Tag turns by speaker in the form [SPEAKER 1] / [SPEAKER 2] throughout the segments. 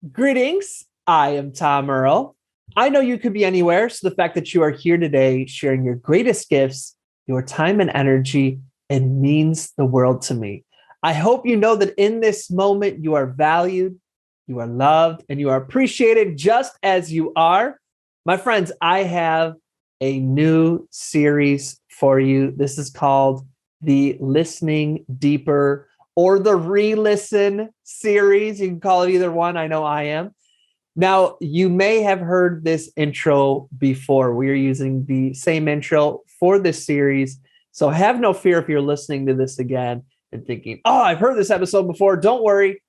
[SPEAKER 1] Greetings. I am Tom Earl. I know you could be anywhere, so the fact that you are here today sharing your greatest gifts, your time and energy, it means the world to me. I hope you know that in this moment you are valued, you are loved, and you are appreciated just as you are. My friends, I have a new series for you. This is called the Listening Deeper or the Re-Listen series. You can call it either one. I know I am. Now, you may have heard this intro before. We are using the same intro for this series. So have no fear if you're listening to this again and thinking, oh, I've heard this episode before. Don't worry.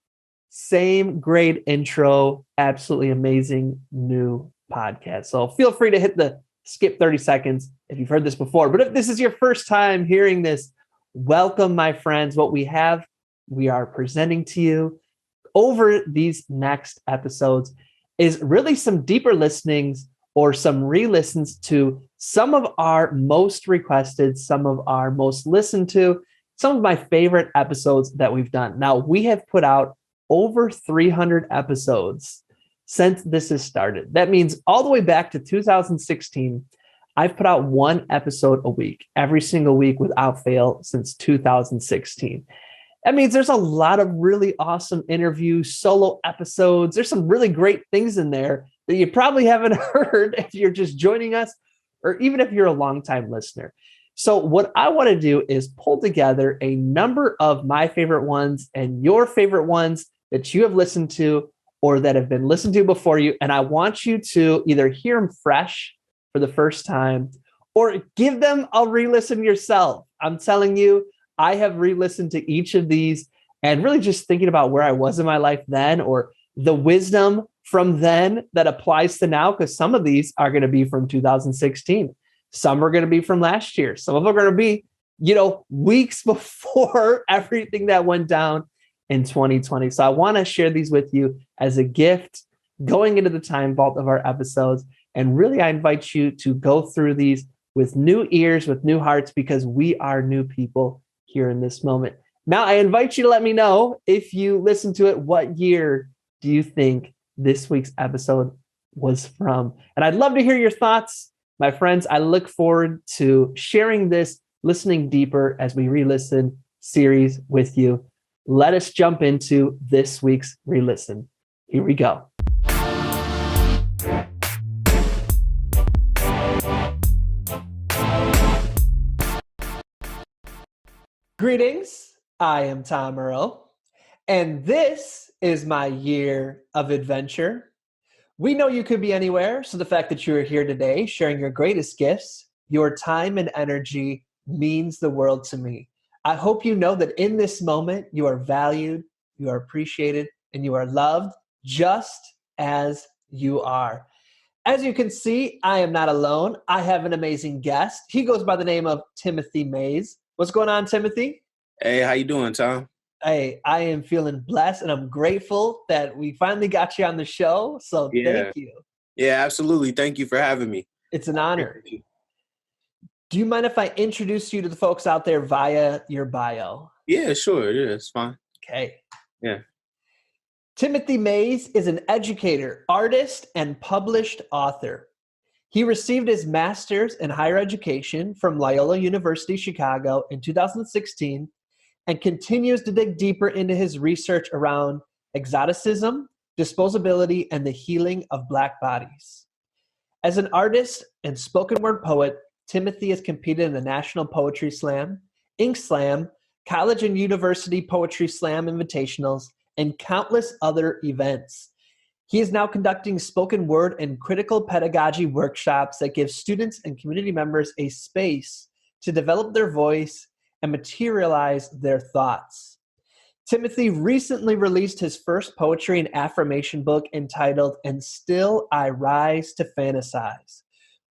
[SPEAKER 1] Same great intro, absolutely amazing new podcast. So feel free to hit the skip 30 seconds if you've heard this before. But if this is your first time hearing this, welcome, my friends. What we are presenting to you over these next episodes is really some deeper listenings or some re-listens to some of our most requested, some of our most listened to, some of my favorite episodes that we've done. Now, we have put out over 300 episodes since this has started. That means all the way back to 2016, I've put out one episode a week, every single week without fail since 2016. That means there's a lot of really awesome interviews, solo episodes. There's some really great things in there that you probably haven't heard if you're just joining us, or even if you're a longtime listener. So what I want to do is pull together a number of my favorite ones and your favorite ones that you have listened to or that have been listened to before you. And I want you to either hear them fresh for the first time or give them a re-listen yourself. I'm telling you, I have re-listened to each of these and really just thinking about where I was in my life then or the wisdom from then that applies to now, because some of these are going to be from 2016. Some are going to be from last year. Some of them are going to be, weeks before everything that went down in 2020. So I want to share these with you as a gift going into the time vault of our episodes. And really, I invite you to go through these with new ears, with new hearts, because we are new people here in this moment. Now, I invite you to let me know if you listen to it, what year do you think this week's episode was from? And I'd love to hear your thoughts. My friends, I look forward to sharing this Listening Deeper as we re-listen series with you. Let us jump into this week's re-listen. Here we go. Greetings, I am Tom Earl, and this is my year of adventure. We know you could be anywhere, so the fact that you are here today sharing your greatest gifts, your time and energy means the world to me. I hope you know that in this moment you are valued, you are appreciated, and you are loved just as you are. As you can see, I am not alone. I have an amazing guest. He goes by the name of Timothy Mays. What's going on, Timothy?
[SPEAKER 2] Hey, how you doing, Tom?
[SPEAKER 1] Hey, I am feeling blessed and I'm grateful that we finally got you on the show. So
[SPEAKER 2] Yeah,
[SPEAKER 1] thank you.
[SPEAKER 2] yeah, absolutely. Thank you for having me.
[SPEAKER 1] It's an
[SPEAKER 2] I
[SPEAKER 1] honor.
[SPEAKER 2] appreciate you.
[SPEAKER 1] Do you mind if I introduce you to the folks out there via your bio?
[SPEAKER 2] Yeah, sure. Yeah, it's fine.
[SPEAKER 1] Okay.
[SPEAKER 2] Yeah.
[SPEAKER 1] Timothy Mays is an educator, artist, and published author. He received his master's in higher education from Loyola University Chicago in 2016 and continues to dig deeper into his research around exoticism, disposability, and the healing of Black bodies. As an artist and spoken word poet, Timothy has competed in the National Poetry Slam, Ink Slam, college and university poetry slam invitationals, and countless other events. He is now conducting spoken word and critical pedagogy workshops that give students and community members a space to develop their voice and materialize their thoughts. Timothy recently released his first poetry and affirmation book entitled And Still I Rise to Fantasize,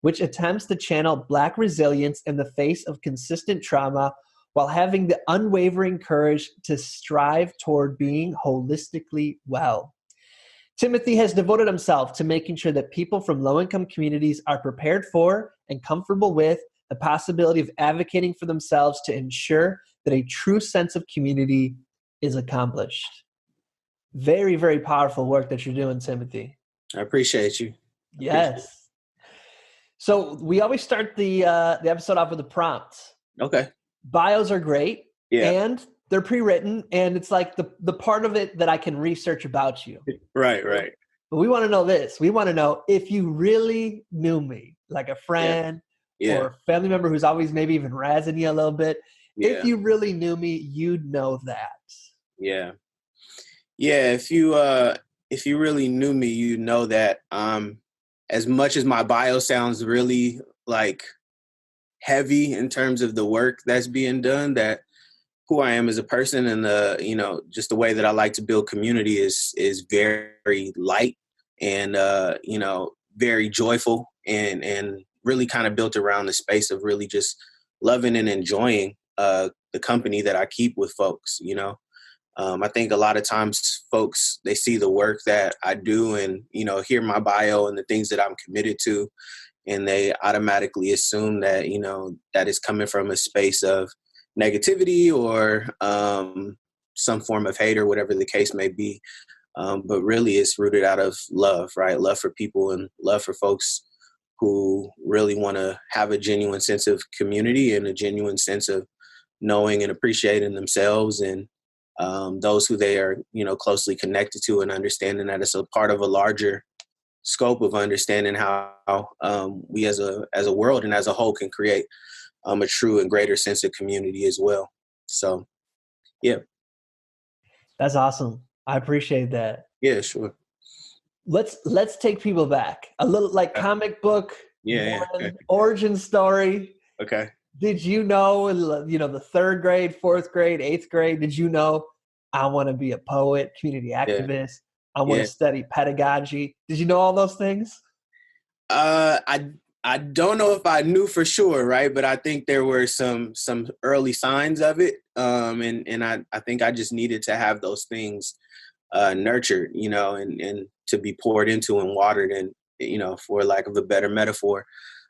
[SPEAKER 1] which attempts to channel Black resilience in the face of consistent trauma while having the unwavering courage to strive toward being holistically well. Timothy has devoted himself to making sure that people from low-income communities are prepared for and comfortable with the possibility of advocating for themselves to ensure that a true sense of community is accomplished. Very, very powerful work that you're doing, Timothy.
[SPEAKER 2] I appreciate you. I appreciate
[SPEAKER 1] Yes. So we always start the episode off with a prompt.
[SPEAKER 2] it. Okay.
[SPEAKER 1] Bios are great,
[SPEAKER 2] Yeah.
[SPEAKER 1] and they're pre-written, and it's like the part of it that I can research about you.
[SPEAKER 2] Right, right.
[SPEAKER 1] But we want to know this. We want to know if you really knew me, like a
[SPEAKER 2] Yeah.
[SPEAKER 1] friend or
[SPEAKER 2] Yeah.
[SPEAKER 1] a family member who's always maybe even razzing you a little bit. If
[SPEAKER 2] Yeah.
[SPEAKER 1] you really knew me, you'd know that.
[SPEAKER 2] Yeah. Yeah. If you really knew me, you know that as much as my bio sounds really like heavy in terms of the work that's being done, that who I am as a person and just the way that I like to build community is very light and very joyful and really kind of built around the space of really just loving and enjoying the company that I keep with folks. I think a lot of times folks, they see the work that I do and hear my bio and the things that I'm committed to, and they automatically assume that that is coming from a space of negativity or some form of hate or whatever the case may be. But really it's rooted out of love, right? Love for people and love for folks who really want to have a genuine sense of community and a genuine sense of knowing and appreciating themselves and those who they are closely connected to, and understanding that it's a part of a larger scope of understanding how we as a world and as a whole can create a true and greater sense of community as well. So, yeah.
[SPEAKER 1] That's awesome. I appreciate that.
[SPEAKER 2] Yeah, sure.
[SPEAKER 1] Let's take people back. A little like
[SPEAKER 2] Uh,
[SPEAKER 1] comic book,
[SPEAKER 2] yeah, yeah.
[SPEAKER 1] born origin story.
[SPEAKER 2] Okay.
[SPEAKER 1] Did you know, the third grade, fourth grade, eighth grade, did you know I want to be a poet, community
[SPEAKER 2] Yeah,
[SPEAKER 1] activist? I want to
[SPEAKER 2] yeah.
[SPEAKER 1] study pedagogy. Did you know all those things?
[SPEAKER 2] I don't know if I knew for sure, right? But I think there were some early signs of it. And I think I just needed to have those things nurtured, and to be poured into and watered, and for lack of a better metaphor.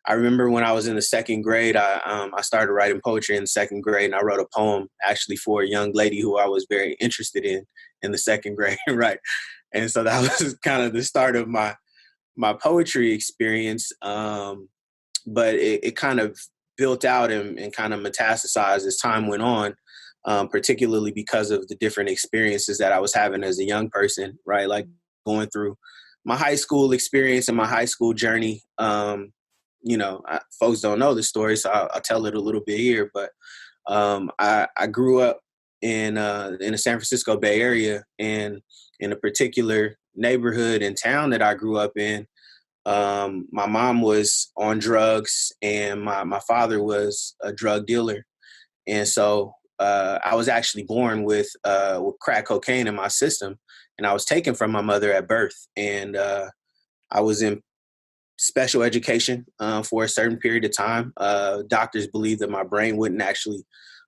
[SPEAKER 2] I remember when I was in the second grade, I started writing poetry in the second grade, and I wrote a poem actually for a young lady who I was very interested in the second grade, right? And so that was kind of the start of my poetry experience. But it kind of built out and kind of metastasized as time went on, particularly because of the different experiences that I was having as a young person, right? Like going through my high school experience and my high school journey. Folks don't know the story, so I'll tell it a little bit here. But I grew up in the San Francisco Bay Area, and in a particular neighborhood and town that I grew up in, my mom was on drugs and my father was a drug dealer. And so I was actually born with crack cocaine in my system, and I was taken from my mother at birth. And I was in special education for a certain period of time. Doctors believed that my brain wouldn't actually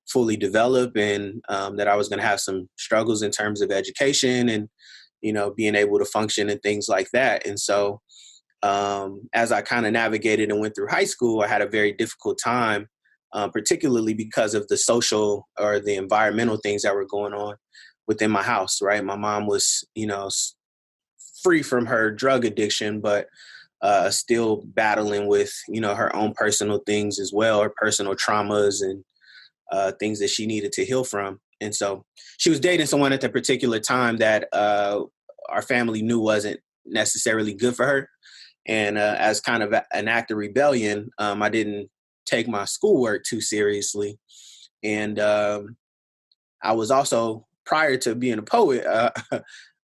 [SPEAKER 2] fully develop, and that I was going to have some struggles in terms of education and, being able to function and things like that. And so as I kind of navigated and went through high school, I had a very difficult time, particularly because of the social or the environmental things that were going on within my house, right? My mom was, free from her drug addiction, but still battling with, her own personal things as well, or personal traumas and things that she needed to heal from. And so she was dating someone at that particular time that our family knew wasn't necessarily good for her. And as kind of an act of rebellion, I didn't take my schoolwork too seriously. And I was also, prior to being a poet,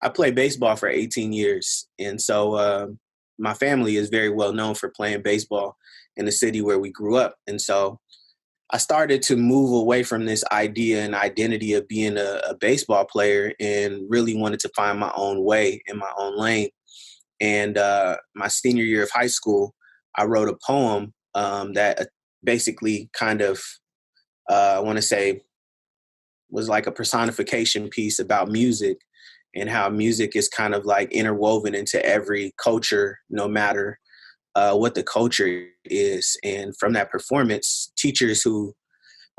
[SPEAKER 2] I played baseball for 18 years. And so my family is very well known for playing baseball in the city where we grew up. And so I started to move away from this idea and identity of being a baseball player and really wanted to find my own way in my own lane. And my senior year of high school, I wrote a poem that basically kind of, I want to say, was like a personification piece about music and how music is kind of like interwoven into every culture, no matter what the culture is. And from that performance, teachers who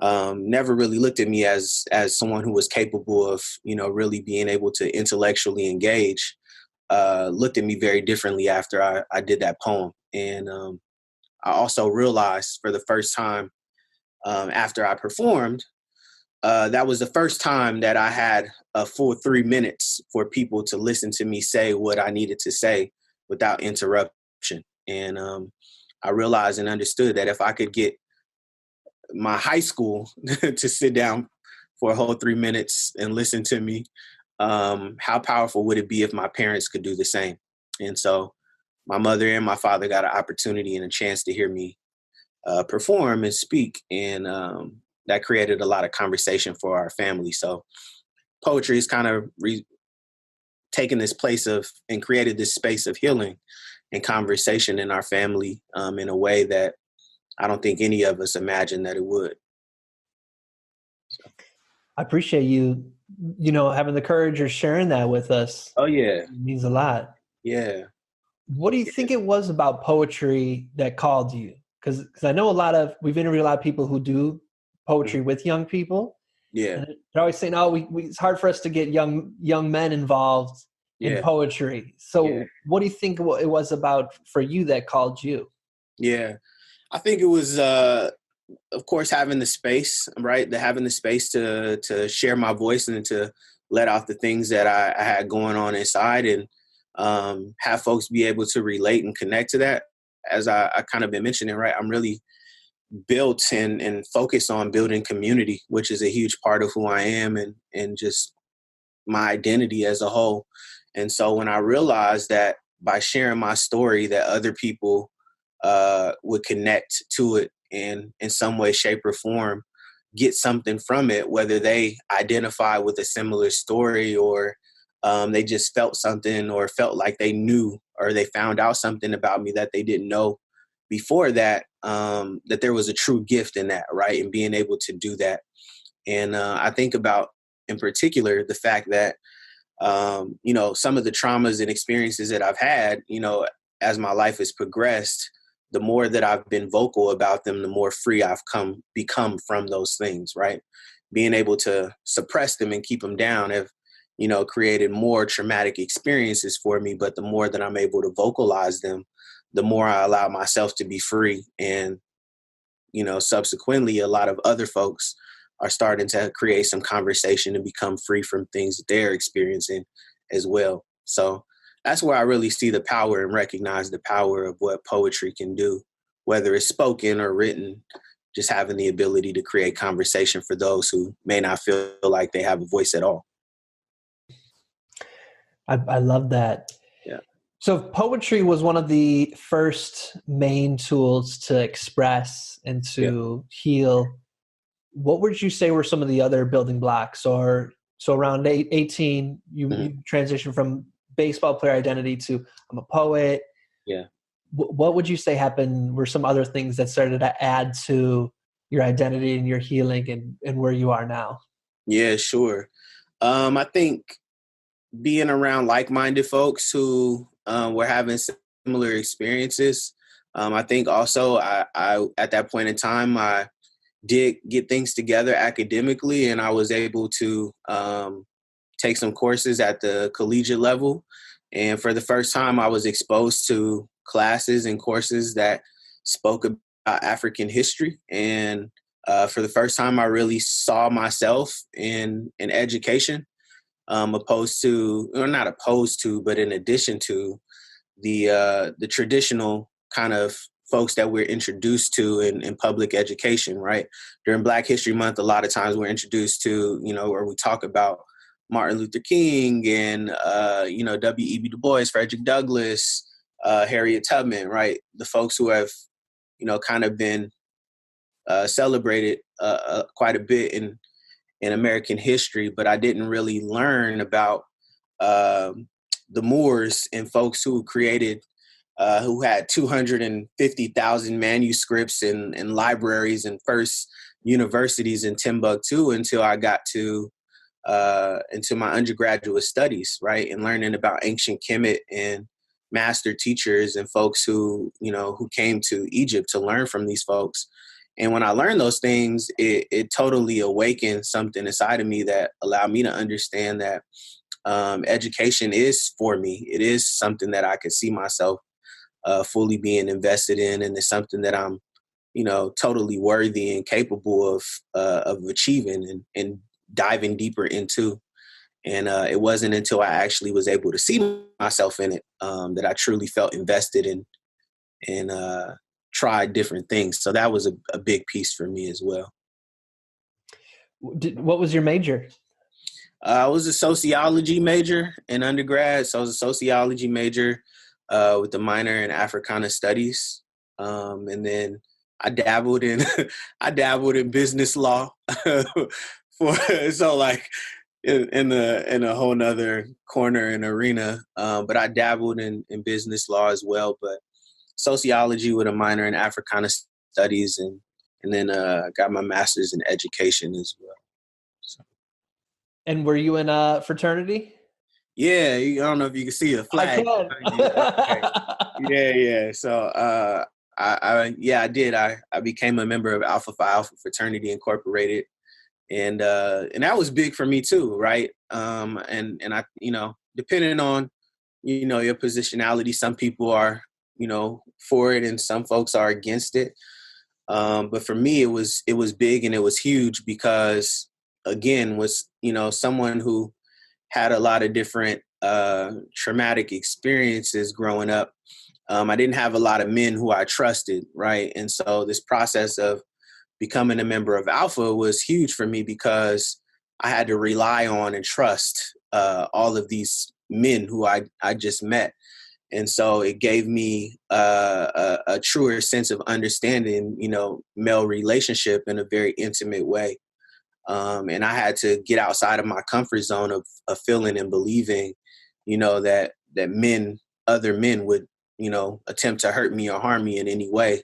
[SPEAKER 2] never really looked at me as someone who was capable of, really being able to intellectually engage. Looked at me very differently after I did that poem. And I also realized for the first time, after I performed, that was the first time that I had a full 3 minutes for people to listen to me say what I needed to say without interruption. And I realized and understood that if I could get my high school to sit down for a whole 3 minutes and listen to me, how powerful would it be if my parents could do the same? And so my mother and my father got an opportunity and a chance to hear me perform and speak. And that created a lot of conversation for our family. So poetry is kind of taken this place of and created this space of healing and conversation in our family in a way that I don't think any of us imagined that it would.
[SPEAKER 1] I appreciate you, having the courage or sharing that with us.
[SPEAKER 2] Oh yeah.
[SPEAKER 1] It means a lot.
[SPEAKER 2] Yeah.
[SPEAKER 1] What do you think it was about poetry that called you? Because I know we've interviewed a lot of people who do poetry with young people,
[SPEAKER 2] Yeah.
[SPEAKER 1] and they're always saying, "Oh, it's hard for us to get young men involved in
[SPEAKER 2] Yeah.
[SPEAKER 1] poetry."
[SPEAKER 2] Yeah.
[SPEAKER 1] So, what do you think it was about for you that called you?
[SPEAKER 2] Yeah. I think it was of course having the space, right? Having the space to share my voice and to let out the things that I had going on inside, and have folks be able to relate and connect to that. As I kind of been mentioning, right? I'm really built and focused on building community, which is a huge part of who I am and just my identity as a whole. And so when I realized that by sharing my story, that other people would connect to it and in some way, shape, or form, get something from it, whether they identify with a similar story or they just felt something or felt like they knew or they found out something about me that they didn't know before that, that there was a true gift in that, right? And being able to do that. And I think about, in particular, the fact that some of the traumas and experiences that I've had, as my life has progressed, the more that I've been vocal about them, the more free I've become from those things, right? Being able to suppress them and keep them down have, created more traumatic experiences for me. But the more that I'm able to vocalize them, the more I allow myself to be free. And, subsequently, a lot of other folks are starting to create some conversation and become free from things that they're experiencing as well. So that's where I really see the power and recognize the power of what poetry can do, whether it's spoken or written, just having the ability to create conversation for those who may not feel like they have a voice at all.
[SPEAKER 1] I love that.
[SPEAKER 2] Yeah.
[SPEAKER 1] So poetry was one of the first main tools to express and
[SPEAKER 2] Yeah.
[SPEAKER 1] to heal. What would you say were some of the other building blocks? Or so around 18, you transitioned from baseball player identity to I'm a poet.
[SPEAKER 2] Yeah.
[SPEAKER 1] What would you say happened were some other things that started to add to your identity and your healing and where you are now?
[SPEAKER 2] Yeah, sure. I think being around like-minded folks who were having similar experiences. I think also I at that point in time, I did get things together academically, and I was able to take some courses at the collegiate level. And for the first time, I was exposed to classes and courses that spoke about African history. And for the first time, I really saw myself in education, opposed to, or not opposed to, but in addition to the traditional kind of folks that we're introduced to in public education, right? During Black History Month, a lot of times we're introduced to, or we talk about Martin Luther King and, W.E.B. Du Bois, Frederick Douglass, Harriet Tubman, right? The folks who have, kind of been celebrated quite a bit in American history, but I didn't really learn about the Moors and folks who created, who had 250,000 manuscripts in libraries and first universities in Timbuktu until I got to into my undergraduate studies, right, and learning about ancient Kemet and master teachers and folks who who came to Egypt to learn from these folks. And when I learned those things, it totally awakened something inside of me that allowed me to understand that education is for me. It is something that I could see myself fully being invested in, and it's something that I'm, totally worthy and capable of achieving and diving deeper into. And it wasn't until I actually was able to see myself in it that I truly felt invested in and tried different things. So that was a big piece for me as well.
[SPEAKER 1] What was your major?
[SPEAKER 2] I was a sociology major in undergrad. So I was a sociology major with a minor in Africana studies. And then I dabbled in I dabbled in business law for so like in a whole nother corner and arena. But I dabbled in business law as well, but sociology with a minor in Africana studies, and then got my master's in education as well. So.
[SPEAKER 1] And were you in a fraternity?
[SPEAKER 2] Yeah, I don't know if you can see a
[SPEAKER 1] I
[SPEAKER 2] flag.
[SPEAKER 1] can.
[SPEAKER 2] Okay. Yeah. So I did. I became a member of Alpha Phi Alpha Fraternity Incorporated, and that was big for me too, right? And I, depending on your positionality, some people are for it, and some folks are against it. But for me, it was big and it was huge because, again, was someone who had a lot of different traumatic experiences growing up. I didn't have a lot of men who I trusted, right? And so this process of becoming a member of Alpha was huge for me because I had to rely on and trust all of these men who I just met. And so it gave me a truer sense of understanding, male relationship in a very intimate way. And I had to get outside of my comfort zone of feeling and believing, that other men would, attempt to hurt me or harm me in any way.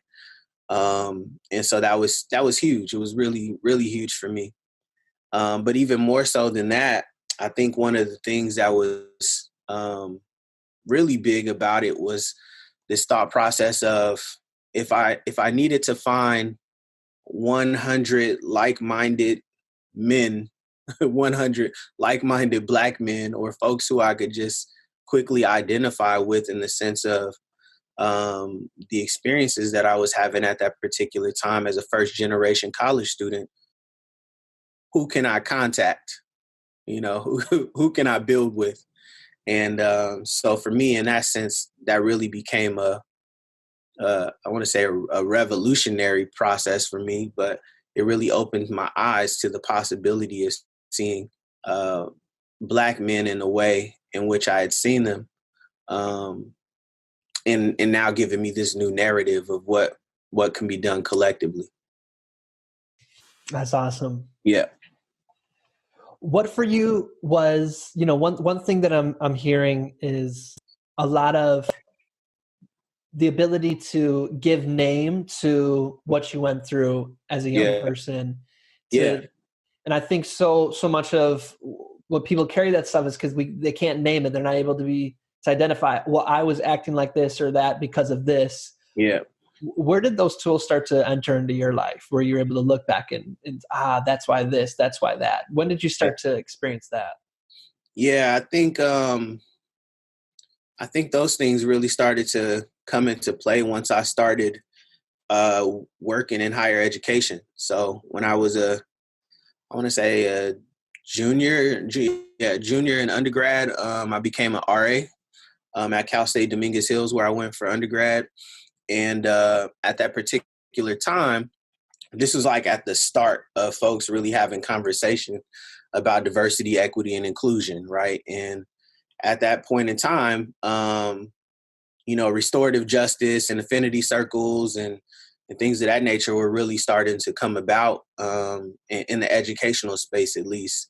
[SPEAKER 2] And so that was huge. It was really, really huge for me. But even more so than that, I think one of the things that was really big about it was this thought process of if I needed to find 100 like-minded men, 100 like-minded Black men, or folks who I could just quickly identify with in the sense of the experiences that I was having at that particular time as a first-generation college student. Who can I contact? Who can I build with? And so for me, in that sense, that really became I want to say a revolutionary process for me, but it really opened my eyes to the possibility of seeing Black men in the way in which I had seen them, and now giving me this new narrative of what can be done collectively.
[SPEAKER 1] That's awesome.
[SPEAKER 2] Yeah.
[SPEAKER 1] What for you was, one thing that I'm hearing is a lot of the ability to give name to what you went through as a young
[SPEAKER 2] Yeah.
[SPEAKER 1] person.
[SPEAKER 2] Yeah.
[SPEAKER 1] And I think so much of what people carry that stuff is because they can't name it. They're not able to identify, well, I was acting like this or that because of this.
[SPEAKER 2] Yeah.
[SPEAKER 1] Where did those tools start to enter into your life where you're able to look back and that's why this, that's why that? When did you start to experience that?
[SPEAKER 2] Yeah. I think those things really started to come into play once I started working in higher education. So when I was I want to say a junior in undergrad, I became an RA at Cal State Dominguez Hills, where I went for undergrad. And at that particular time, this was like at the start of folks really having conversation about diversity, equity, and inclusion, right? And at that point in time, restorative justice and affinity circles and things of that nature were really starting to come about in the educational space, at least.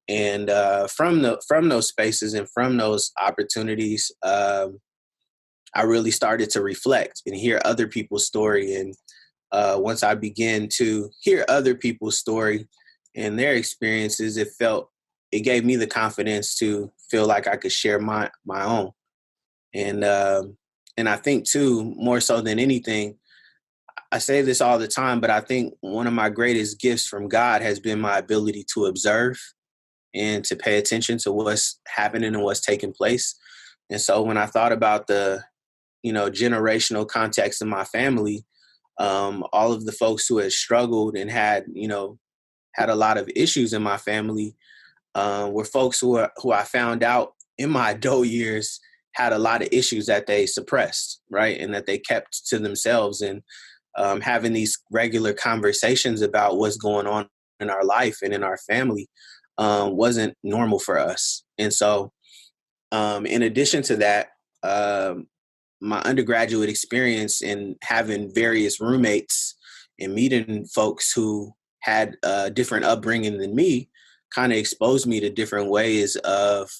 [SPEAKER 2] And from those spaces and from those opportunities, I really started to reflect and hear other people's story. And once I began to hear other people's story and their experiences, it gave me the confidence to feel like I could share my own. And I think too, more so than anything, I say this all the time, but I think one of my greatest gifts from God has been my ability to observe and to pay attention to what's happening and what's taking place. And so when I thought about the, generational context in my family, all of the folks who had struggled and had a lot of issues in my family, were folks who I found out in my adult years had a lot of issues that they suppressed, right, and that they kept to themselves. And having these regular conversations about what's going on in our life and in our family wasn't normal for us. And so, in addition to that, my undergraduate experience in having various roommates and meeting folks who had a different upbringing than me kind of exposed me to different ways of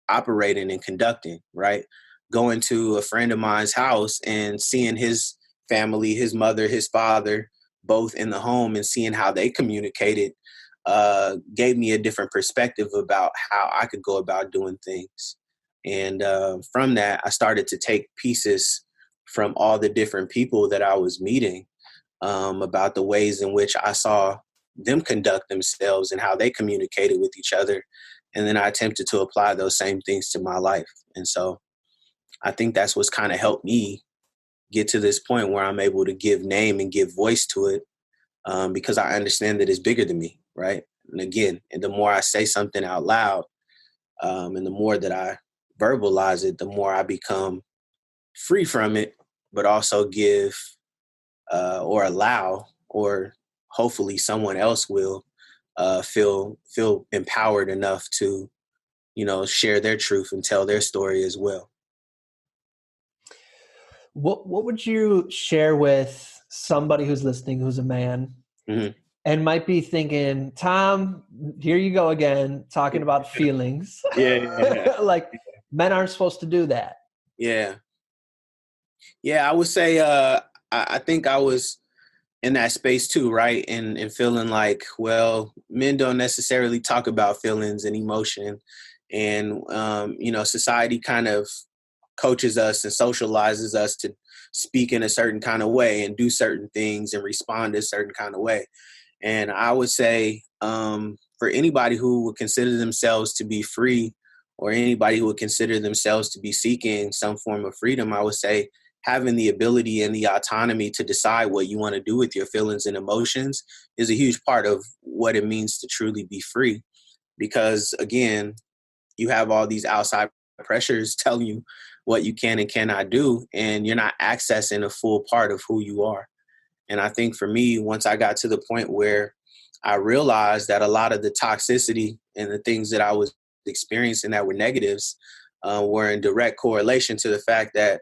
[SPEAKER 2] operating and conducting, right? Going to a friend of mine's house and seeing his family, his mother, his father, both in the home, and seeing how they communicated gave me a different perspective about how I could go about doing things. And from that, I started to take pieces from all the different people that I was meeting about the ways in which I saw them conduct themselves and how they communicated with each other. And then I attempted to apply those same things to my life. And so I think that's what's kind of helped me get to this point where I'm able to give name and give voice to it, because I understand that it's bigger than me, right? And again, and the more I say something out loud, and the more that I verbalize it, the more I become free from it, but also give or allow, or hopefully someone else will feel empowered enough to, share their truth and tell their story as well.
[SPEAKER 1] What would you share with somebody who's listening, who's a man,
[SPEAKER 2] Mm-hmm.
[SPEAKER 1] and might be thinking, Tom, here you go again, talking about feelings.
[SPEAKER 2] Yeah, yeah,
[SPEAKER 1] Like, men aren't supposed to do that.
[SPEAKER 2] yeah. Yeah, I would say I think I was in that space too, right? And feeling like, well, men don't necessarily talk about feelings and emotion. And society kind of coaches us and socializes us to speak in a certain kind of way and do certain things and respond a certain kind of way. And I would say, for anybody who would consider themselves to be free, or anybody who would consider themselves to be seeking some form of freedom, I would say having the ability and the autonomy to decide what you want to do with your feelings and emotions is a huge part of what it means to truly be free. Because again, you have all these outside pressures telling you what you can and cannot do, and you're not accessing a full part of who you are. And I think for me, once I got to the point where I realized that a lot of the toxicity and the things that I was experiencing that were negatives were in direct correlation to the fact that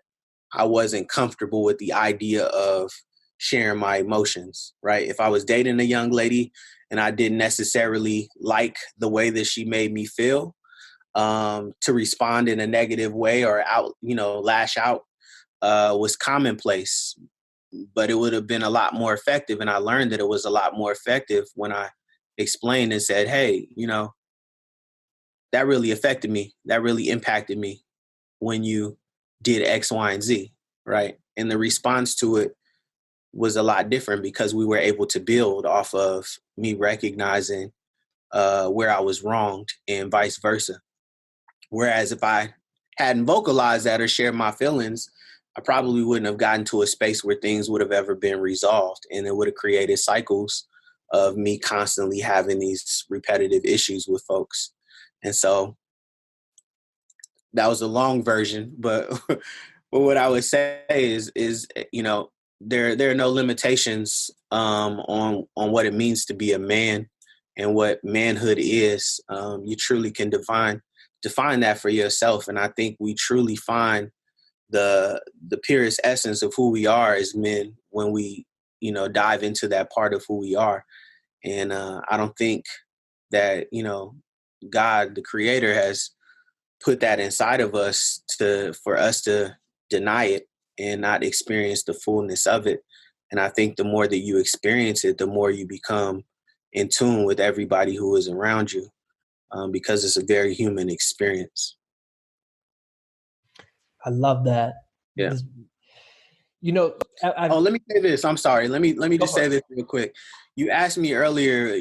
[SPEAKER 2] I wasn't comfortable with the idea of sharing my emotions, right? If I was dating a young lady and I didn't necessarily like the way that she made me feel, to respond in a negative way or lash out was commonplace. But it would have been a lot more effective. And I learned that it was a lot more effective when I explained and said, hey, that really affected me. That really impacted me when you did X, Y, and Z, right? And the response to it was a lot different because we were able to build off of me recognizing where I was wronged and vice versa. Whereas if I hadn't vocalized that or shared my feelings, I probably wouldn't have gotten to a space where things would have ever been resolved. And it would have created cycles of me constantly having these repetitive issues with folks. And so that was a long version, but but what I would say is there are no limitations on what it means to be a man and what manhood is. You truly can define that for yourself, and I think we truly find the purest essence of who we are as men when we dive into that part of who we are. And I don't think that God, the Creator, has put that inside of us for us to deny it and not experience the fullness of it. And I think the more that you experience it, the more you become in tune with everybody who is around you, because it's a very human experience.
[SPEAKER 1] I love that.
[SPEAKER 2] Yeah.
[SPEAKER 1] You know,
[SPEAKER 2] Oh,
[SPEAKER 1] I've
[SPEAKER 2] let me say this. I'm sorry. Let me
[SPEAKER 1] go
[SPEAKER 2] just
[SPEAKER 1] for
[SPEAKER 2] say
[SPEAKER 1] it.
[SPEAKER 2] this real quick. You asked me earlier,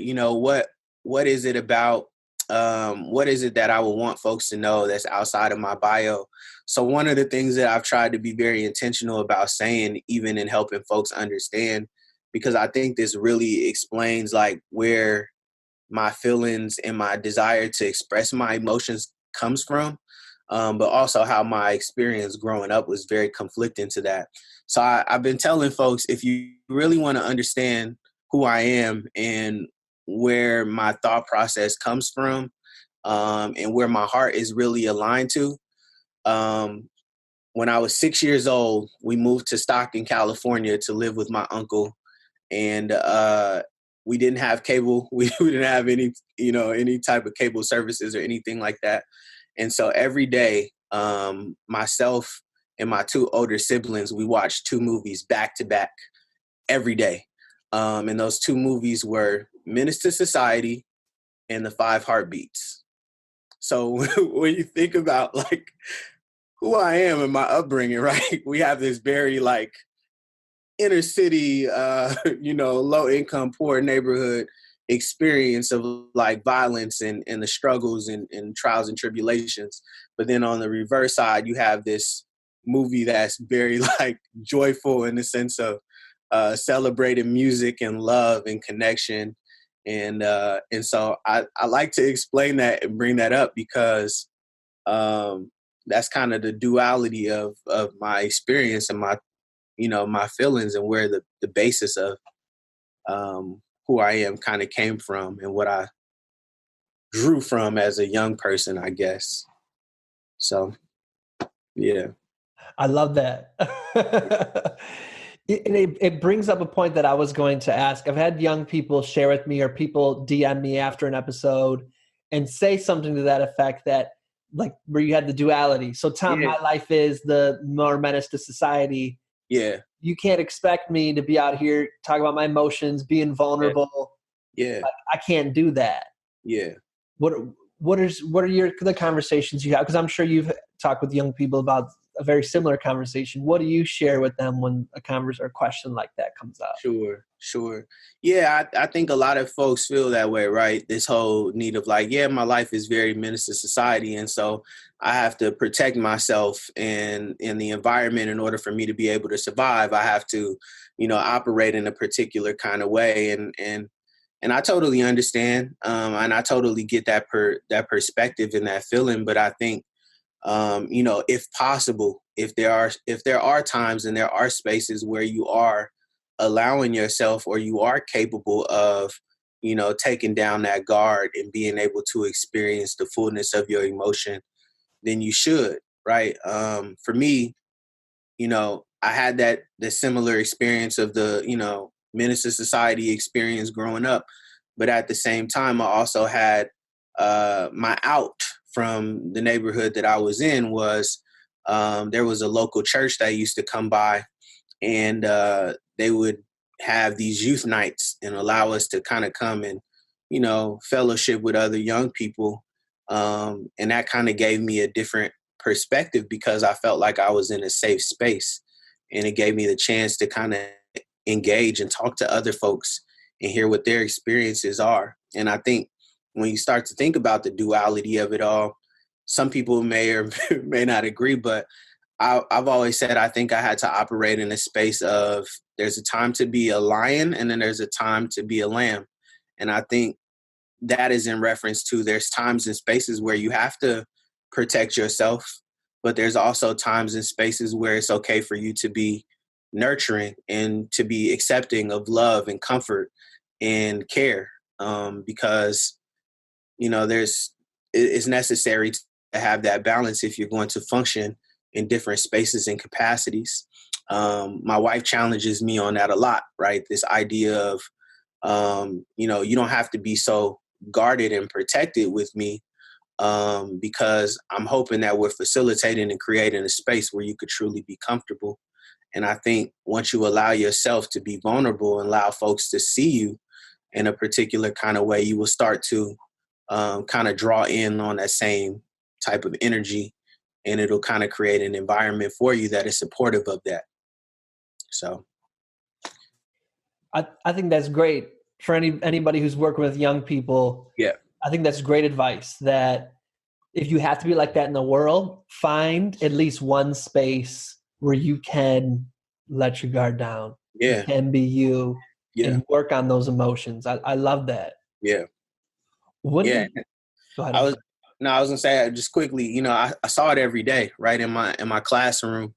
[SPEAKER 2] what is it about what is it that I would want folks to know that's outside of my bio? So one of the things that I've tried to be very intentional about saying, even in helping folks understand, because I think this really explains like where my feelings and my desire to express my emotions comes from, but also how my experience growing up was very conflicting to that. So I've been telling folks, if you really want to understand who I am and where my thought process comes from, and where my heart is really aligned to, um, when I was 6 years old, we moved to Stockton, California to live with my uncle, and we didn't have cable. We didn't have any type of cable services or anything like that. And so every day, myself and my two older siblings, we watched two movies back to back every day. And those two movies were Menace to Society and The Five Heartbeats. So when you think about like who I am and my upbringing, right? We have this very like inner city, low income, poor neighborhood experience of like violence and the struggles and trials and tribulations. But then on the reverse side, you have this movie that's very like joyful in the sense of celebrating music and love and connection. And so I like to explain that and bring that up because that's kind of the duality of my experience and my feelings and where the basis of who I am kind of came from and what I drew from as a young person, I guess. So, yeah.
[SPEAKER 1] I love that. It brings up a point that I was going to ask. I've had young people share with me or people DM me after an episode and say something to that effect that, like, where you had the duality. So, Tom,
[SPEAKER 2] Yeah.
[SPEAKER 1] my life is the more menace to society.
[SPEAKER 2] Yeah.
[SPEAKER 1] You can't expect me to be out here talking about my emotions, being
[SPEAKER 2] Yeah.
[SPEAKER 1] vulnerable.
[SPEAKER 2] Yeah.
[SPEAKER 1] Like, I can't do that.
[SPEAKER 2] Yeah.
[SPEAKER 1] What what are the conversations you have? Because I'm sure you've talked with young people about a very similar conversation. What do you share with them when a conversation or question like that comes up?
[SPEAKER 2] Sure, sure. Yeah, I think a lot of folks feel that way, right? This whole need of like, yeah, my life is very menace to society. And so I have to protect myself and in the environment in order for me to be able to survive. I have to, operate in a particular kind of way. And I totally understand. And I totally get that perspective and that feeling. But I think if possible, if there are times and there are spaces where you are allowing yourself or you are capable of, taking down that guard and being able to experience the fullness of your emotion, then you should, right? For me, I had that the similar experience of the, Minister Society experience growing up. But at the same time, I also had my out from the neighborhood that I was in was there was a local church that used to come by and they would have these youth nights and allow us to kind of come and, fellowship with other young people. And that kind of gave me a different perspective because I felt like I was in a safe space and it gave me the chance to kind of engage and talk to other folks and hear what their experiences are. And I think when you start to think about the duality of it all, some people may or may not agree, but I've always said I think I had to operate in a space of there's a time to be a lion and then there's a time to be a lamb. And I think that is in reference to there's times and spaces where you have to protect yourself, but there's also times and spaces where it's okay for you to be nurturing and to be accepting of love and comfort and care, because there's it's necessary to have that balance if you're going to function in different spaces and capacities. My wife challenges me on that a lot, right? This idea of you don't have to be so guarded and protected with me, because I'm hoping that we're facilitating and creating a space where you could truly be comfortable. And I think once you allow yourself to be vulnerable and allow folks to see you in a particular kind of way, you will start to kind of draw in on that same type of energy, and it'll kind of create an environment for you that is supportive of that. So
[SPEAKER 1] I think that's great for anybody who's working with young people.
[SPEAKER 2] yeah,
[SPEAKER 1] I think that's great advice that if you have to be like that in the world, find at least one space where you can let your guard down. You
[SPEAKER 2] yeah,
[SPEAKER 1] can be you
[SPEAKER 2] yeah,
[SPEAKER 1] and work on those emotions. I love that.
[SPEAKER 2] yeah,
[SPEAKER 1] When
[SPEAKER 2] yeah.
[SPEAKER 1] did go ahead?
[SPEAKER 2] I
[SPEAKER 1] I'm
[SPEAKER 2] was
[SPEAKER 1] sorry.
[SPEAKER 2] no, I was gonna say just quickly. I saw it every day, right in my classroom.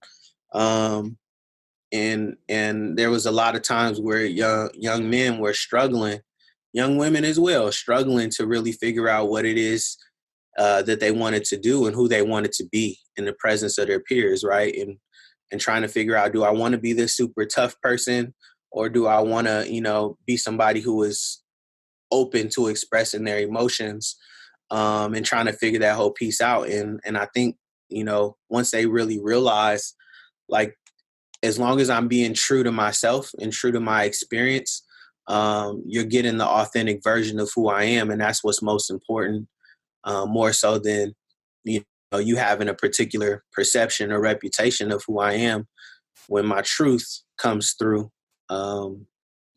[SPEAKER 2] Um, and there was a lot of times where young men were struggling, young women as well, struggling to really figure out what it is that they wanted to do and who they wanted to be in the presence of their peers, right? And trying to figure out, do I want to be this super tough person, or do I want to, be somebody who is open to expressing their emotions, and trying to figure that whole piece out. And I think, once they really realize, like, as long as I'm being true to myself and true to my experience, you're getting the authentic version of who I am, and that's what's most important, more so than you having a particular perception or reputation of who I am. When my truth comes through, um,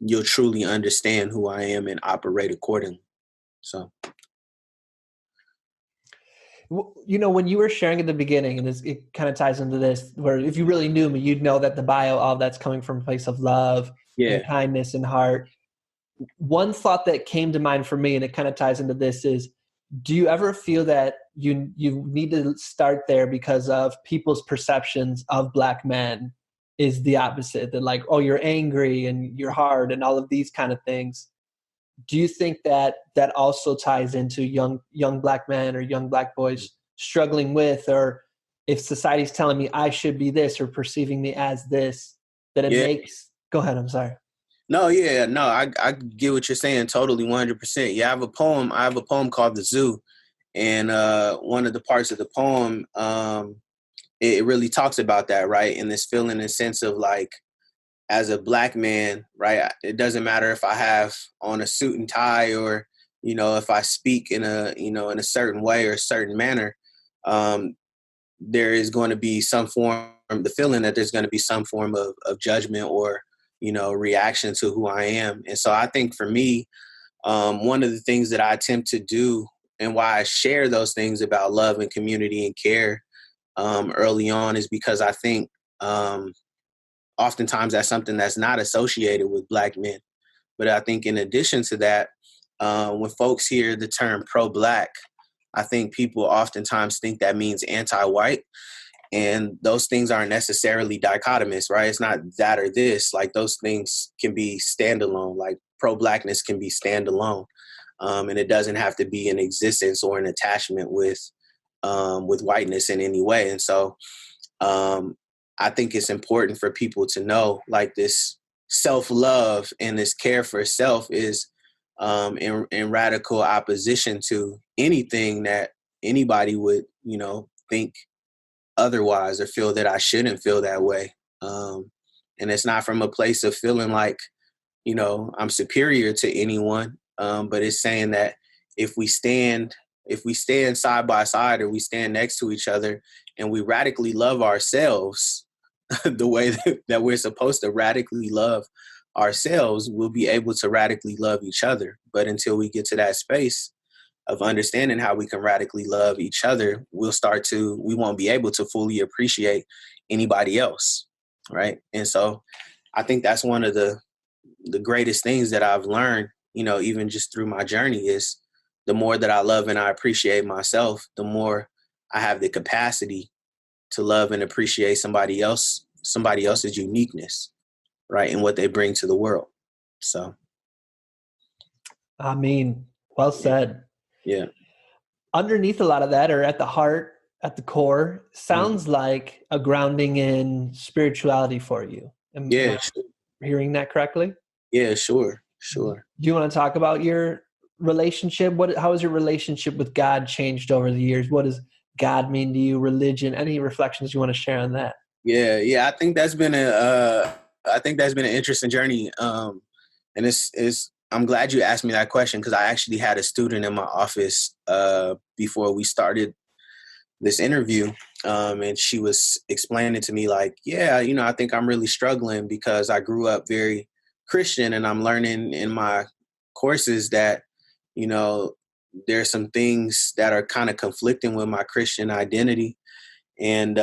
[SPEAKER 2] you'll truly understand who I am and operate accordingly. So
[SPEAKER 1] When you were sharing at the beginning, and it kind of ties into this, where if you really knew me, you'd know that the bio, all that's coming from a place of love and
[SPEAKER 2] yeah,
[SPEAKER 1] kindness and heart. One thought that came to mind for me, and it kind of ties into this, is do you ever feel that you need to start there because of people's perceptions of Black men is the opposite, that like, oh, you're angry and you're hard and all of these kind of things? Do you think that that also ties into young Black men or young Black boys struggling with, or if society's telling me I should be this or perceiving me as this, that it
[SPEAKER 2] yeah.
[SPEAKER 1] makes go ahead, I'm sorry.
[SPEAKER 2] No, yeah, no, I get what you're saying totally, 100%. Yeah, I have a poem called The Zoo, and one of the parts of the poem, it really talks about that, right? And this feeling and sense of like, as a Black man, right? It doesn't matter if I have on a suit and tie, or if I speak in a certain way or a certain manner. Um, there is going to be some form, the feeling that there's going to be some form of judgment or reaction to who I am. And so I think for me, one of the things that I attempt to do, and why I share those things about love and community and care, early on, is because I think, oftentimes that's something that's not associated with Black men. But I think in addition to that, when folks hear the term pro-Black, I think people oftentimes think that means anti-white. And those things aren't necessarily dichotomous, right? It's not that or this. Like, those things can be standalone. Like, pro-Blackness can be standalone, and it doesn't have to be an existence or an attachment with whiteness in any way. And so, um, I think it's important for people to know, like, this self-love and this care for self is, in radical opposition to anything that anybody would, think otherwise or feel that I shouldn't feel that way. And it's not from a place of feeling like, I'm superior to anyone. But it's saying that if we stand, if we stand side by side, or we stand next to each other, and we radically love ourselves the way that we're supposed to radically love ourselves, we'll be able to radically love each other. But until we get to that space of understanding how we can radically love each other, we won't be able to fully appreciate anybody else. Right. And so I think that's one of the greatest things that I've learned, even just through my journey, is the more that I love and I appreciate myself, the more I have the capacity to love and appreciate somebody else's uniqueness, right, and what they bring to the world. So,
[SPEAKER 1] I mean, well
[SPEAKER 2] yeah,
[SPEAKER 1] said.
[SPEAKER 2] yeah,
[SPEAKER 1] Underneath a lot of that, or at the heart, at the core,
[SPEAKER 2] mhm.
[SPEAKER 1] sounds like a grounding in spirituality for you. Am
[SPEAKER 2] Yeah,
[SPEAKER 1] I
[SPEAKER 2] sure.
[SPEAKER 1] hearing that correctly?
[SPEAKER 2] Yeah, sure, sure.
[SPEAKER 1] Do you want to talk about your relationship? How has your relationship with God changed over the years? What does God mean to you? Religion? Any reflections you want to share on that?
[SPEAKER 2] Yeah, yeah. I think that's been an interesting journey. And I'm glad you asked me that question, because I actually had a student in my office before we started this interview, And she was explaining to me like, yeah, I think I'm really struggling because I grew up very Christian, and I'm learning in my courses that, you know, there's some things that are kind of conflicting with my Christian identity. And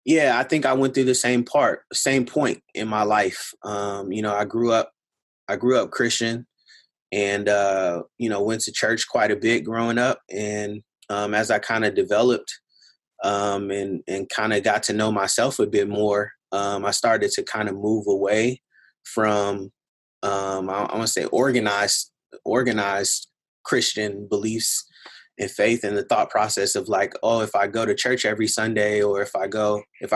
[SPEAKER 2] yeah, I think I went through the same point in my life. I grew up Christian, and went to church quite a bit growing up. And as I kind of developed, and kind of got to know myself a bit more, I started to kind of move away from, I want to say, organized Christian beliefs and faith, and the thought process of like, oh, if I go to church every Sunday, or if I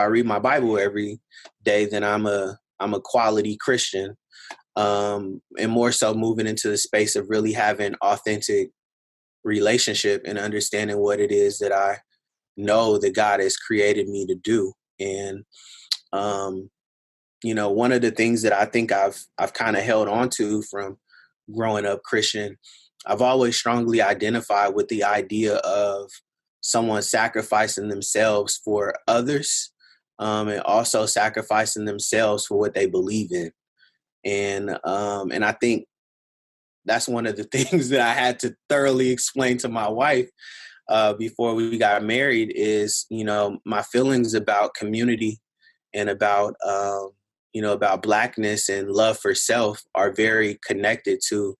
[SPEAKER 2] read my Bible every day, then I'm a quality Christian. And more so moving into the space of really having authentic relationship and understanding what it is that I know that God has created me to do. And one of the things that I think I've kind of held on to from growing up Christian, I've always strongly identified with the idea of someone sacrificing themselves for others, and also sacrificing themselves for what they believe in. And I think that's one of the things that I had to thoroughly explain to my wife before we got married is, my feelings about community and about Blackness and love for self are very connected to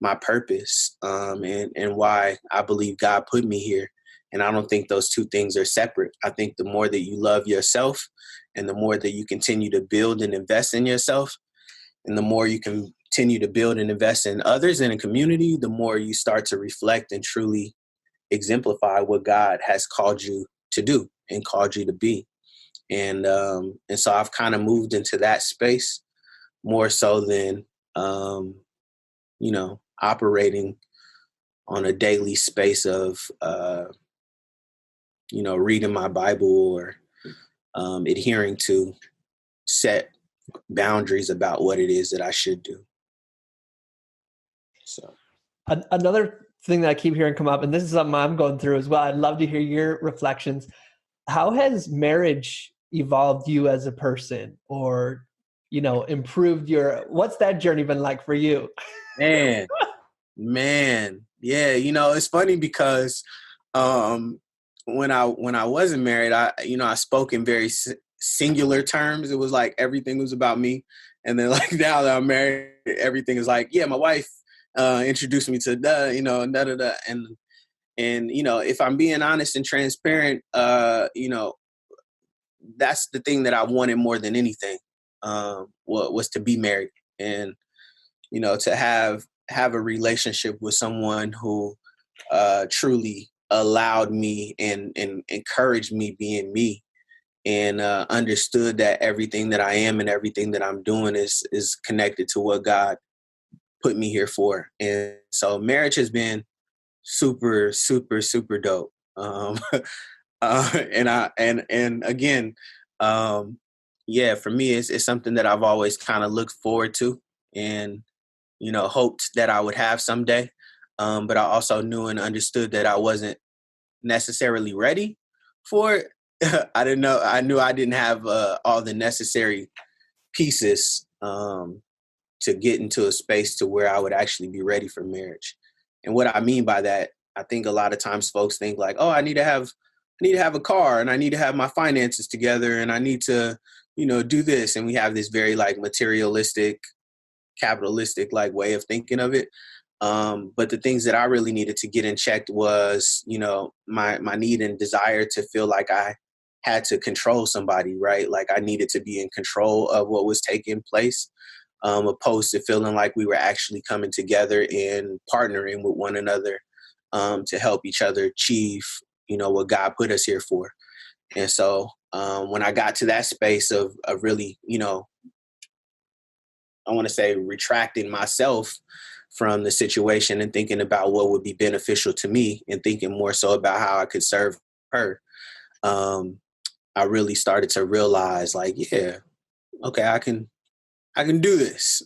[SPEAKER 2] my purpose, and why I believe God put me here. And I don't think those two things are separate. I think the more that you love yourself, and the more that you continue to build and invest in yourself, and the more you continue to build and invest in others and in community, the more you start to reflect and truly exemplify what God has called you to do and called you to be. And so I've kind of moved into that space more so than operating on a daily space of reading my Bible, or adhering to set boundaries about what it is that I should do. So
[SPEAKER 1] Another thing that I keep hearing come up, and this is something I'm going through as well. I'd love to hear your reflections. How has marriage evolved you as a person, or, improved what's that journey been like for you?
[SPEAKER 2] Man, yeah. It's funny because when I wasn't married, I spoke in very singular terms. It was like everything was about me, and then like now that I'm married, everything is like, yeah, my wife introduced me to da da da, and if I'm being honest and transparent, that's the thing that I wanted more than anything, was to be married, and to have a relationship with someone who truly allowed me and encouraged me being me, and understood that everything that I am and everything that I'm doing is connected to what God put me here for. And so marriage has been super, super, super dope. And again, yeah, for me, it's something that I've always kind of looked forward to, and hoped that I would have someday. But I also knew and understood that I wasn't necessarily ready for it. I didn't know. I knew I didn't have all the necessary pieces to get into a space to where I would actually be ready for marriage. And what I mean by that, I think a lot of times folks think like, oh, I need to have a car, and I need to have my finances together, and I need to, do this. And we have this very like materialistic, capitalistic like way of thinking of it. But the things that I really needed to get in check was, my need and desire to feel like I had to control somebody, right? Like I needed to be in control of what was taking place, opposed to feeling like we were actually coming together and partnering with one another, to help each other achieve, what God put us here for. And so when I got to that space of really, I want to say retracting myself from the situation and thinking about what would be beneficial to me, and thinking more so about how I could serve her, I really started to realize like, yeah, okay, I can do this.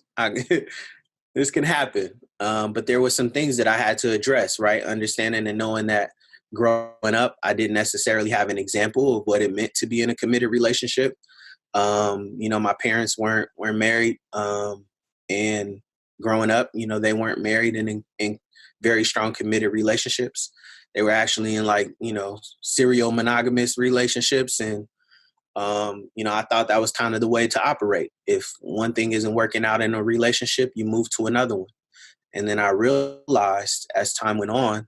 [SPEAKER 2] This can happen. But there were some things that I had to address, right? Understanding and knowing that growing up, I didn't necessarily have an example of what it meant to be in a committed relationship. My parents weren't married, and growing up, they weren't married and in very strong committed relationships. They were actually in serial monogamous relationships, and I thought that was kind of the way to operate. If one thing isn't working out in a relationship, you move to another one. And then I realized as time went on,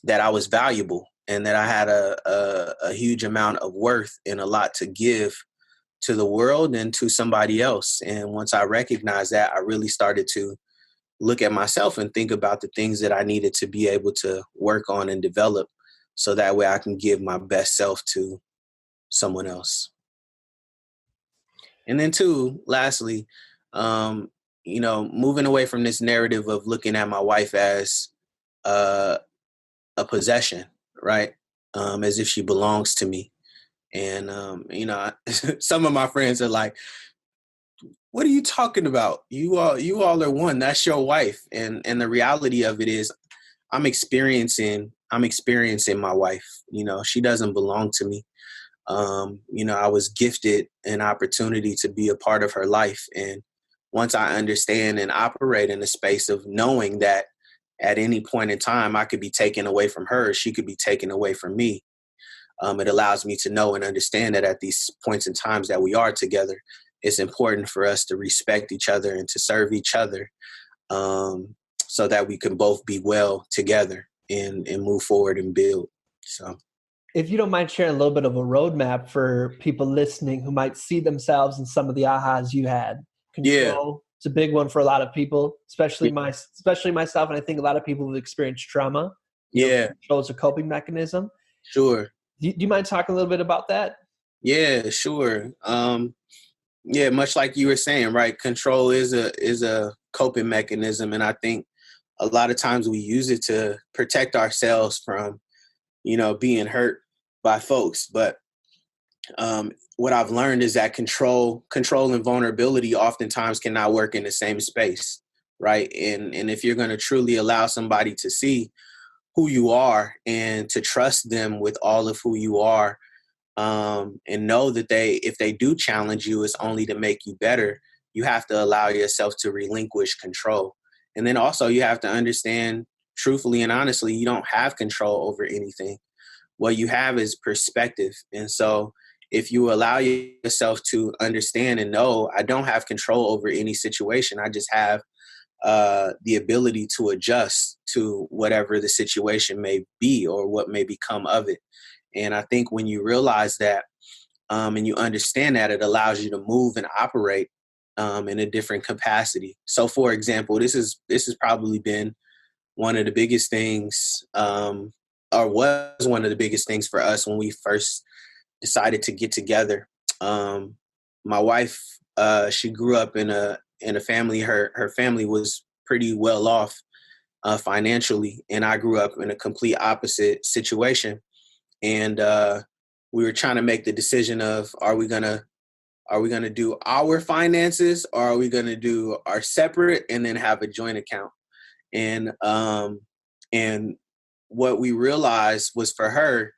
[SPEAKER 2] that I was valuable and that I had a huge amount of worth and a lot to give to the world and to somebody else. And once I recognized that, I really started to look at myself and think about the things that I needed to be able to work on and develop so that way I can give my best self to someone else. And then two, lastly, moving away from this narrative of looking at my wife as a possession, right? As if she belongs to me. And, some of my friends are like, what are you talking about? You all are one. That's your wife. And the reality of it is I'm experiencing my wife. She doesn't belong to me. I was gifted an opportunity to be a part of her life. And once I understand and operate in the space of knowing that at any point in time, I could be taken away from her, she could be taken away from me. It allows me to know and understand that at these points in times that we are together, it's important for us to respect each other and to serve each other, so that we can both be well together and move forward and build. So.
[SPEAKER 1] If you don't mind sharing a little bit of a roadmap for people listening who might see themselves in some of the ahas you had.
[SPEAKER 2] Yeah.
[SPEAKER 1] Control, it's a big one for a lot of people, especially myself, and I think a lot of people who've experienced trauma.
[SPEAKER 2] Yeah.
[SPEAKER 1] Control is a coping mechanism.
[SPEAKER 2] Sure.
[SPEAKER 1] Do you mind talking a little bit about that?
[SPEAKER 2] Yeah, sure. Yeah, much like you were saying, right? Control is a coping mechanism, and I think a lot of times we use it to protect ourselves from, being hurt by folks. But what I've learned is that control and vulnerability oftentimes cannot work in the same space, right? And if you're going to truly allow somebody to see who you are and to trust them with all of who you are, and know that if they do challenge you, it's only to make you better. You have to allow yourself to relinquish control. And then also you have to understand truthfully and honestly, you don't have control over anything. What you have is perspective. And so if you allow yourself to understand and know, I don't have control over any situation. I just have the ability to adjust to whatever the situation may be or what may become of it. And I think when you realize that, and you understand that, it allows you to move and operate in a different capacity. So, for example, this has probably been one of the biggest things, or was one of the biggest things for us when we first decided to get together. My wife, she grew up in a family. Her family was pretty well off financially, and I grew up in a complete opposite situation. And we were trying to make the decision of, are we gonna do our finances, or are we gonna do our separate and then have a joint account? And and what we realized was, for her,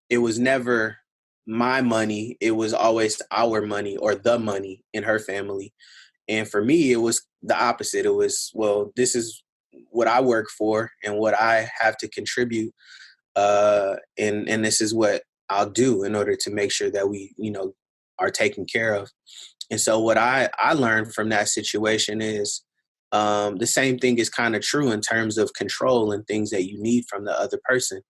[SPEAKER 2] it was never my money, it was always our money or the money in her family. And for me, it was the opposite. It was, well, this is what I work for and what I have to contribute, and this is what I'll do in order to make sure that we, are taken care of. And so what I learned from that situation is, the same thing is kind of true in terms of control and things that you need from the other person.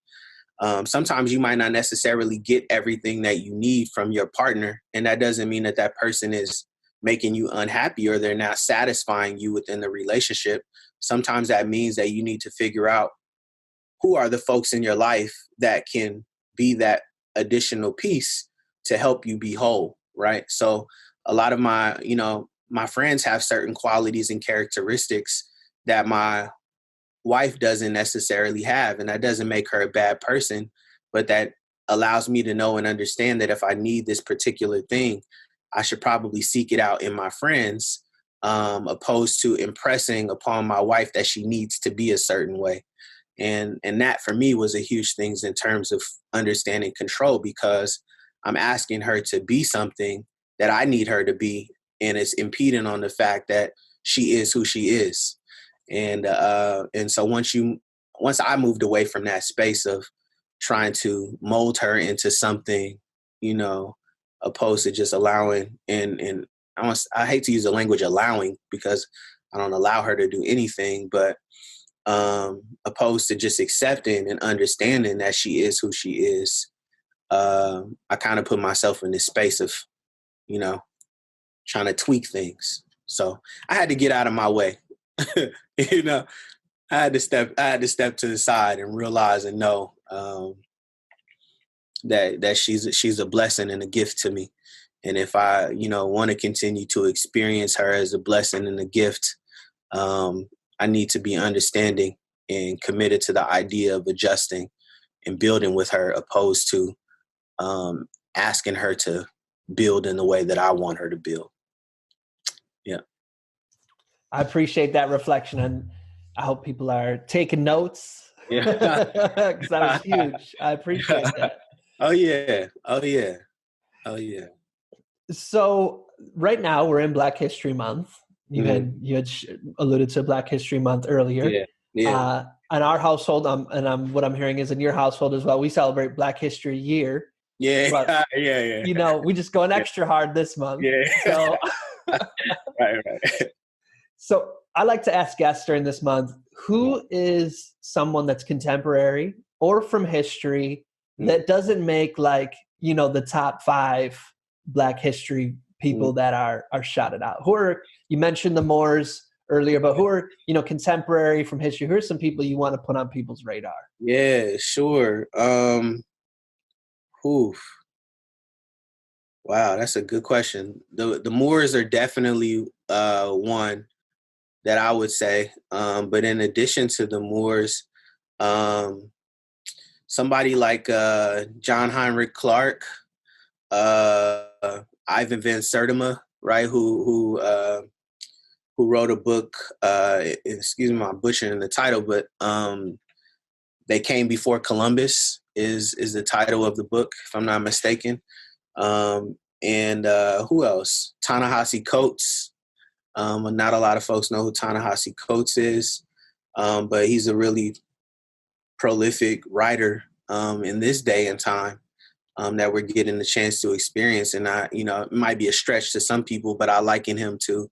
[SPEAKER 2] Sometimes you might not necessarily get everything that you need from your partner, and that doesn't mean that that person is making you unhappy or they're not satisfying you within the relationship. Sometimes that means that you need to figure out who are the folks in your life that can be that additional piece to help you be whole, right? So a lot of my friends have certain qualities and characteristics that my wife doesn't necessarily have. And that doesn't make her a bad person, but that allows me to know and understand that if I need this particular thing, I should probably seek it out in my friends, opposed to impressing upon my wife that she needs to be a certain way. And that for me was a huge thing in terms of understanding control, because I'm asking her to be something that I need her to be, and it's impeding on the fact that she is who she is. And so once I moved away from that space of trying to mold her into something, you know, opposed to just allowing, and I hate to use the language allowing, because I don't allow her to do anything, but opposed to just accepting and understanding that she is who she is. I kind of put myself in this space of, you know, trying to tweak things. So I had to get out of my way. You know, I had to step to the side and realize and know that she's a blessing and a gift to me. And if I, want to continue to experience her as a blessing and a gift, I need to be understanding and committed to the idea of adjusting and building with her, opposed to asking her to build in the way that I want her to build. Yeah.
[SPEAKER 1] I appreciate that reflection, and I hope people are taking notes,
[SPEAKER 2] Yeah.
[SPEAKER 1] because that was huge. I appreciate that.
[SPEAKER 2] Oh yeah. Oh yeah. Oh yeah.
[SPEAKER 1] So right now we're in Black History Month. You had alluded to Black History Month earlier.
[SPEAKER 2] Yeah. Yeah.
[SPEAKER 1] In our household, what I'm hearing is in your household as well, we celebrate Black History Year.
[SPEAKER 2] Yeah.
[SPEAKER 1] But
[SPEAKER 2] Yeah.
[SPEAKER 1] we just going extra hard this month.
[SPEAKER 2] Yeah.
[SPEAKER 1] So
[SPEAKER 2] right.
[SPEAKER 1] So I like to ask guests during this month, who is someone that's contemporary or from history that doesn't make the top 5 Black history people that are shouted out? You mentioned the Moors earlier, but who are, contemporary from history? Who are some people you want to put on people's radar?
[SPEAKER 2] Yeah, sure. Oof. Wow, that's a good question. The Moors are definitely one that I would say. But in addition to the Moors, somebody like John Heinrich Clark, Ivan Van Sertima, right? Who wrote a book? Excuse me, I'm butchering the title, but They Came Before Columbus is the title of the book, if I'm not mistaken. And who else? Ta-Nehisi Coates. Not a lot of folks know who Ta-Nehisi Coates is, but he's a really prolific writer in this day and time that we're getting the chance to experience. And it might be a stretch to some people, but I liken him to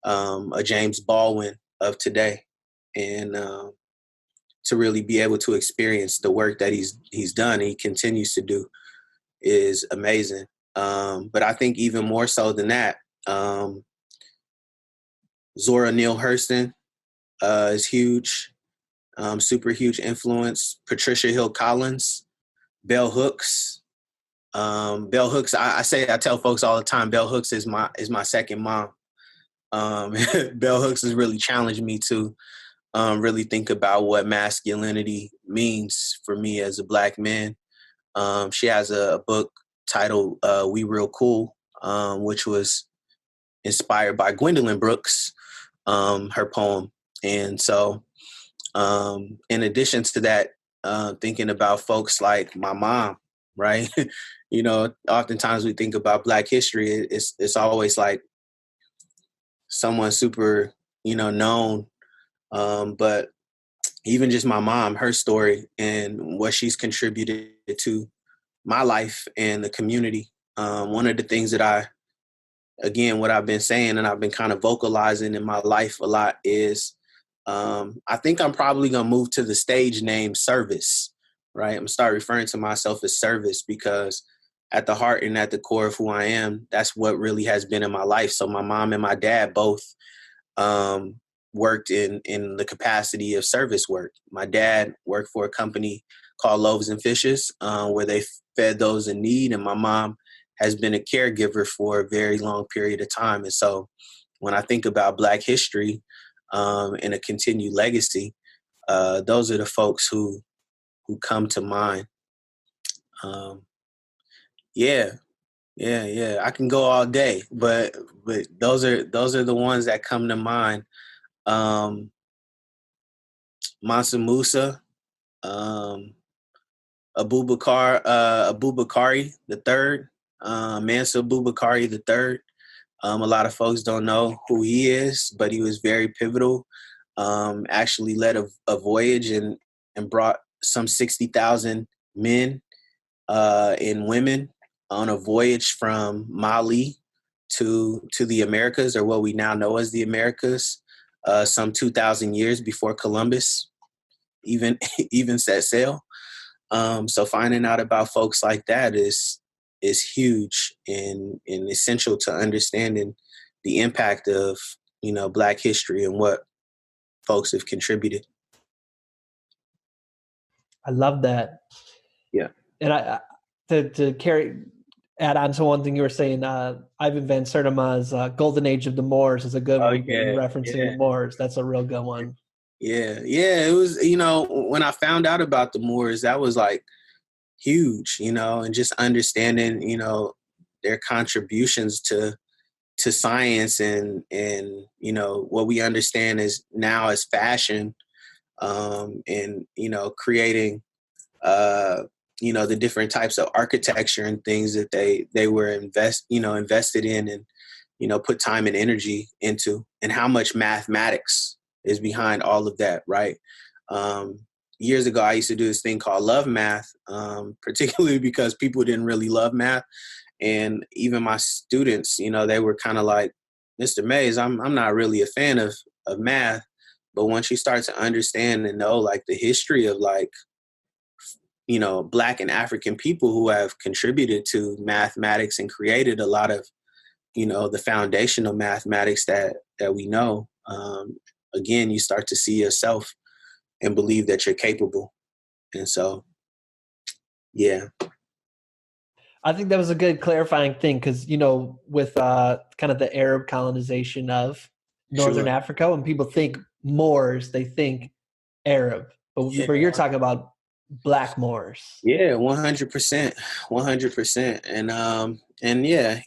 [SPEAKER 2] a James Baldwin of today, and to really be able to experience the work that he's done and he continues to do is amazing. But I think even more so than that, Zora Neale Hurston is huge, super huge influence. Patricia Hill Collins, Bell Hooks. Bell Hooks, I tell folks all the time, Bell Hooks is my second mom. Bell Hooks has really challenged me to really think about what masculinity means for me as a Black man. She has a book titled We Real Cool, which was inspired by Gwendolyn Brooks, her poem. And so in addition to that, thinking about folks like my mom, right? Oftentimes we think about Black history, it's always like someone super, known. But even just my mom, her story and what she's contributed to my life and the community. One of the things that what I've been saying and I've been kind of vocalizing in my life a lot is I think I'm probably going to move to the stage name Service, right? I'm going to start referring to myself as Service, because at the heart and at the core of who I am, that's what really has been in my life. So my mom and my dad both worked in the capacity of service work. My dad worked for a company called Loaves and Fishes, where they fed those in need. And my mom has been a caregiver for a very long period of time. And so when I think about Black history and a continued legacy, those are the folks who come to mind. Yeah. I can go all day, but those are the ones that come to mind. Mansa Musa, um, Abubakari the third, Mansa Abubakari the third. A lot of folks don't know who he is, but he was very pivotal. Actually led a voyage and brought some 60,000 men and women on a voyage from Mali to the Americas, or what we now know as the Americas, some 2,000 years before Columbus even even set sail. So finding out about folks like that is huge and essential to understanding the impact of Black history and what folks have contributed.
[SPEAKER 1] I love that.
[SPEAKER 2] Yeah.
[SPEAKER 1] And to carry add on to one thing you were saying, Ivan Van Sertima's Golden Age of the Moors is a good
[SPEAKER 2] Oh
[SPEAKER 1] one, in
[SPEAKER 2] yeah,
[SPEAKER 1] referencing the
[SPEAKER 2] yeah,
[SPEAKER 1] Moors. That's a real good one.
[SPEAKER 2] yeah, yeah. It was, when I found out about the Moors, that was like huge, and just understanding, their contributions to science and what we understand is now as fashion, and creating the different types of architecture and things that they were invested in, and put time and energy into, and how much mathematics is behind all of that, right? um, Years ago I used to do this thing called love math, particularly because people didn't really love math, and even my students, they were kind of like, Mr. Mays, I'm not really a fan of math. But once you start to understand and know like the history of like, Black and African people who have contributed to mathematics and created a lot of, the foundational mathematics that we know, again, you start to see yourself and believe that you're capable. And so, yeah.
[SPEAKER 1] I think that was a good clarifying thing because, with kind of the Arab colonization of Northern
[SPEAKER 2] Sure.
[SPEAKER 1] Africa, when people think Moors, they think Arab.
[SPEAKER 2] Yeah.
[SPEAKER 1] But you're talking about Black Moors.
[SPEAKER 2] Yeah, 100%, 100%. And yeah,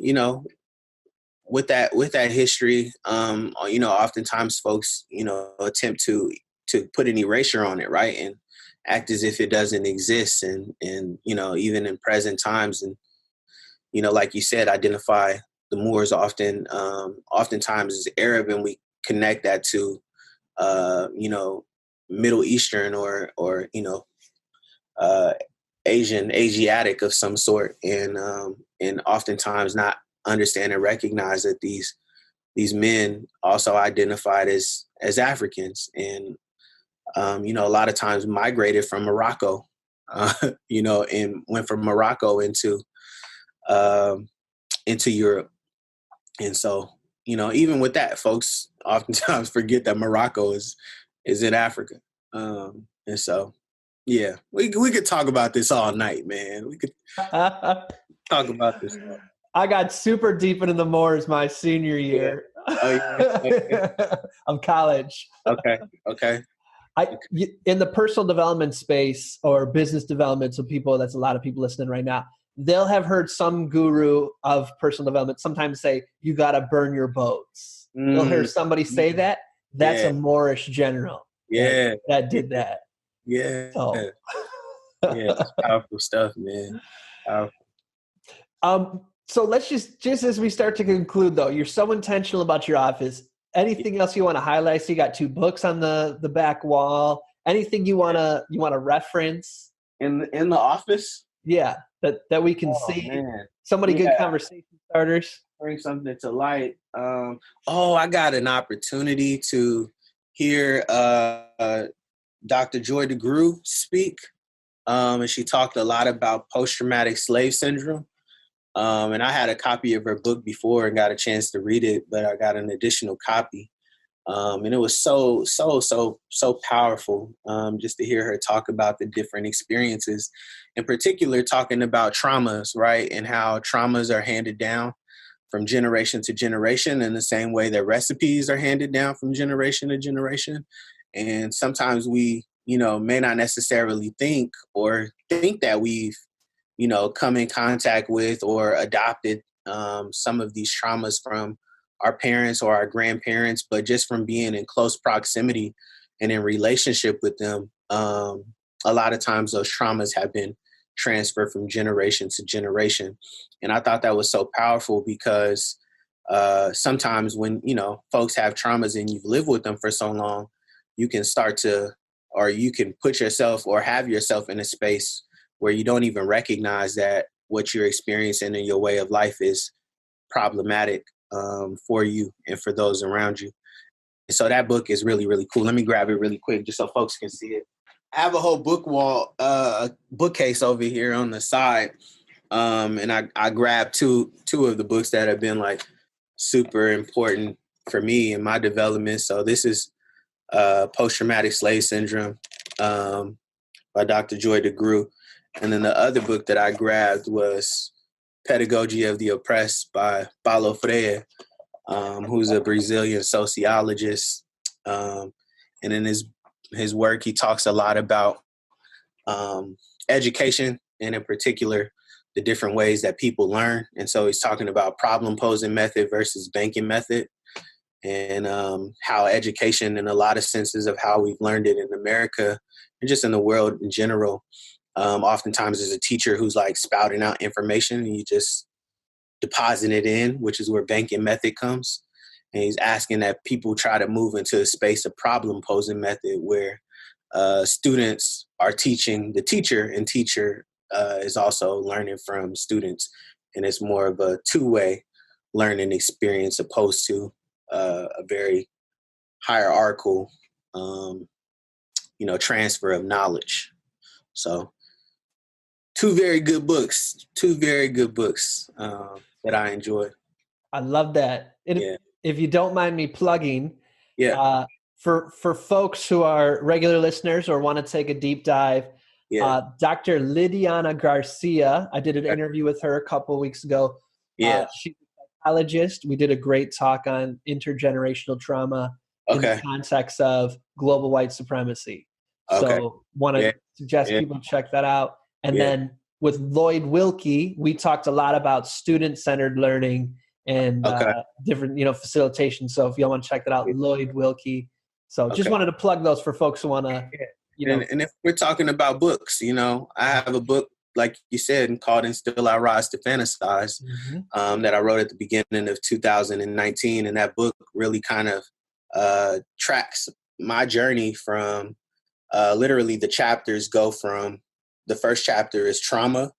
[SPEAKER 2] with that history, oftentimes folks, attempt to put an erasure on it, right? And act as if it doesn't exist. And even in present times, and like you said, identify the Moors oftentimes as Arab, and we connect that to Middle Eastern or uh, Asiatic of some sort, and oftentimes not understand and recognize that these men also identified as Africans, and a lot of times migrated from Morocco, and went from Morocco um, into Europe. And so, even with that, folks oftentimes forget that Morocco is in Africa. And so, yeah, we could talk about this all night, man. We could talk about this.
[SPEAKER 1] I got super deep into the Moors my senior
[SPEAKER 2] Yeah.
[SPEAKER 1] year
[SPEAKER 2] Oh yeah. Okay.
[SPEAKER 1] of college.
[SPEAKER 2] Okay. Okay.
[SPEAKER 1] In the personal development space or business development, so that's a lot of people listening right now. They'll have heard some guru of personal development sometimes say, "You got to burn your boats." They'll hear somebody say that. That's
[SPEAKER 2] Yeah.
[SPEAKER 1] a Moorish general
[SPEAKER 2] Yeah.
[SPEAKER 1] that did that.
[SPEAKER 2] Yeah.
[SPEAKER 1] So,
[SPEAKER 2] Yeah. It's powerful stuff, man. Powerful.
[SPEAKER 1] so let's just as we start to conclude, though, you're so intentional about your office. Anything else you want to highlight? So you got 2 books on the back wall. Anything you wanna reference?
[SPEAKER 2] In the office.
[SPEAKER 1] Yeah, that we can
[SPEAKER 2] Oh
[SPEAKER 1] see.
[SPEAKER 2] man.
[SPEAKER 1] So many good
[SPEAKER 2] Yeah.
[SPEAKER 1] conversation starters.
[SPEAKER 2] Bring something to light. I got an opportunity to hear Dr. Joy DeGruy speak, and she talked a lot about post-traumatic slave syndrome. And I had a copy of her book before and got a chance to read it, but I got an additional copy. And it was so powerful, just to hear her talk about the different experiences, in particular talking about traumas, right? And how traumas are handed down from generation to generation in the same way that recipes are handed down from generation to generation. And sometimes we, may not necessarily think that we've, come in contact with or adopted some of these traumas from our parents or our grandparents, but just from being in close proximity and in relationship with them, a lot of times those traumas have been transferred from generation to generation. And I thought that was so powerful because sometimes when, folks have traumas and you've lived with them for so long, you can start to, or you can put yourself or have yourself in a space where you don't even recognize that what you're experiencing in your way of life is problematic for you and for those around you. And so that book is really, really cool. Let me grab it really quick just so folks can see it. I have a whole bookcase over here on the side. And I grabbed two of the books that have been like super important for me in my development. So this is Post-Traumatic Slave Syndrome by Dr. Joy DeGruy. And then the other book that I grabbed was Pedagogy of the Oppressed by Paulo Freire, who's a Brazilian sociologist. And in his work, he talks a lot about education, and in particular, the different ways that people learn. And so he's talking about problem posing method versus banking method, and how education, in a lot of senses of how we've learned it in America and just in the world in general, oftentimes is a teacher who's like spouting out information and you just deposit it in, which is where banking method comes. And he's asking that people try to move into a space of problem posing method where students are teaching the teacher, and teacher is also learning from students. And it's more of a two-way learning experience opposed to a very hierarchical, transfer of knowledge. So two very good books that I enjoyed.
[SPEAKER 1] I love that. And
[SPEAKER 2] Yeah.
[SPEAKER 1] if you don't mind me plugging,
[SPEAKER 2] Yeah.
[SPEAKER 1] for folks who are regular listeners or want to take a deep dive,
[SPEAKER 2] Yeah.
[SPEAKER 1] Dr. Lidiana Garcia, I did an interview with her a couple of weeks ago.
[SPEAKER 2] Yeah.
[SPEAKER 1] She's a psychologist. We did a great talk on intergenerational trauma in the
[SPEAKER 2] Okay.
[SPEAKER 1] context of global white supremacy.
[SPEAKER 2] Okay.
[SPEAKER 1] So want to
[SPEAKER 2] Yeah.
[SPEAKER 1] suggest
[SPEAKER 2] Yeah.
[SPEAKER 1] people check that out. And
[SPEAKER 2] Yeah.
[SPEAKER 1] then with Lloyd Wilkie, we talked a lot about student-centered learning and
[SPEAKER 2] Okay.
[SPEAKER 1] different, facilitation. So if y'all want to check that out, Lloyd Wilkie. So just
[SPEAKER 2] Okay.
[SPEAKER 1] wanted to plug those for folks who want to,
[SPEAKER 2] And if we're talking about books, I have a book, like you said, called "And Still I Rise to Fantasize," that I wrote at the beginning of 2019. And that book really kind of tracks my journey from literally the chapters go from the first chapter is trauma.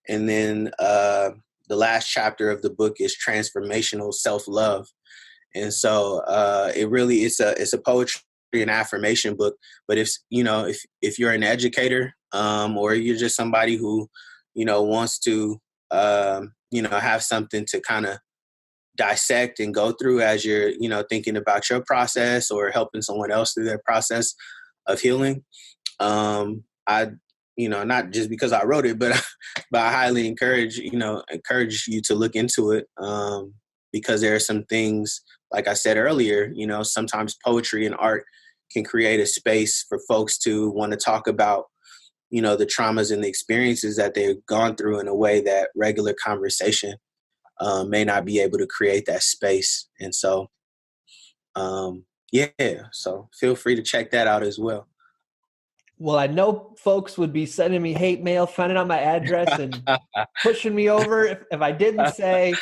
[SPEAKER 2] And then the last chapter of the book is transformational self-love. And so it's a poetry and affirmation book. But if you're an educator, or you're just somebody who, wants to, have something to kind of dissect and go through as you're, thinking about your process or helping someone else through their process of healing. I, not just because I wrote it, but I highly encourage you to look into it. Because there are some things, like I said earlier, sometimes poetry and art can create a space for folks to want to talk about, the traumas and the experiences that they've gone through in a way that regular conversation may not be able to create that space. And so, so feel free to check that out as well.
[SPEAKER 1] Well, I know folks would be sending me hate mail, finding out my address and pushing me over if I didn't say,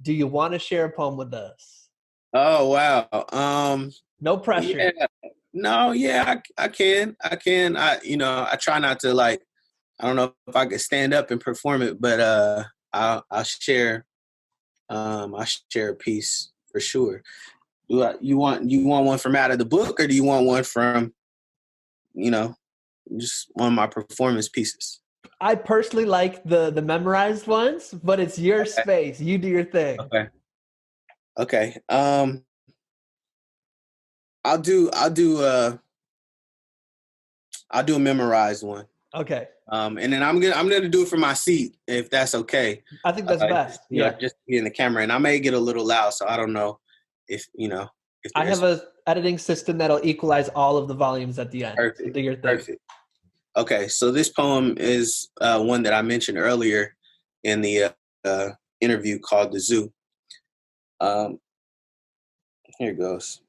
[SPEAKER 1] do you want to share a poem with us?
[SPEAKER 2] Oh, wow.
[SPEAKER 1] No pressure.
[SPEAKER 2] Yeah. No, yeah, I can. I try not to, like, I don't know if I could stand up and perform it, but I'll share a piece for sure. You want one from out of the book, or do you want one from, just one of my performance pieces?
[SPEAKER 1] I personally like the memorized ones, but it's your space. You do your thing.
[SPEAKER 2] Okay. I'll do a memorized one.
[SPEAKER 1] Okay.
[SPEAKER 2] And then I'm gonna do it from my seat, if that's okay.
[SPEAKER 1] I think that's best.
[SPEAKER 2] Just be in the camera, and I may get a little loud, so I don't know if
[SPEAKER 1] I have a editing system that'll equalize all of the volumes at the end.
[SPEAKER 2] Perfect.
[SPEAKER 1] So do your thing.
[SPEAKER 2] Perfect. Okay, so this poem is one that I mentioned earlier in the interview, called "The Zoo." Here it goes.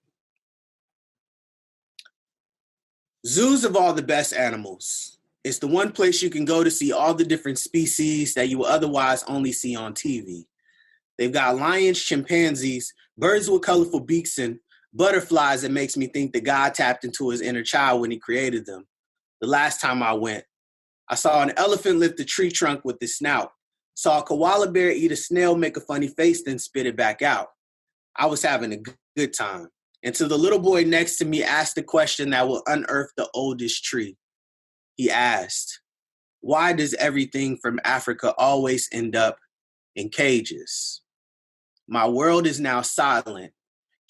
[SPEAKER 2] Zoos of all the best animals. It's the one place you can go to see all the different species that you will otherwise only see on TV. They've got lions, chimpanzees, birds with colorful beaks, and butterflies that makes me think that God tapped into his inner child when he created them. The last time I went, I saw an elephant lift a tree trunk with his snout, saw a koala bear eat a snail, make a funny face, then spit it back out. I was having a good time. Until the little boy next to me asked the question that will unearth the oldest tree. He asked, why does everything from Africa always end up in cages? My world is now silent.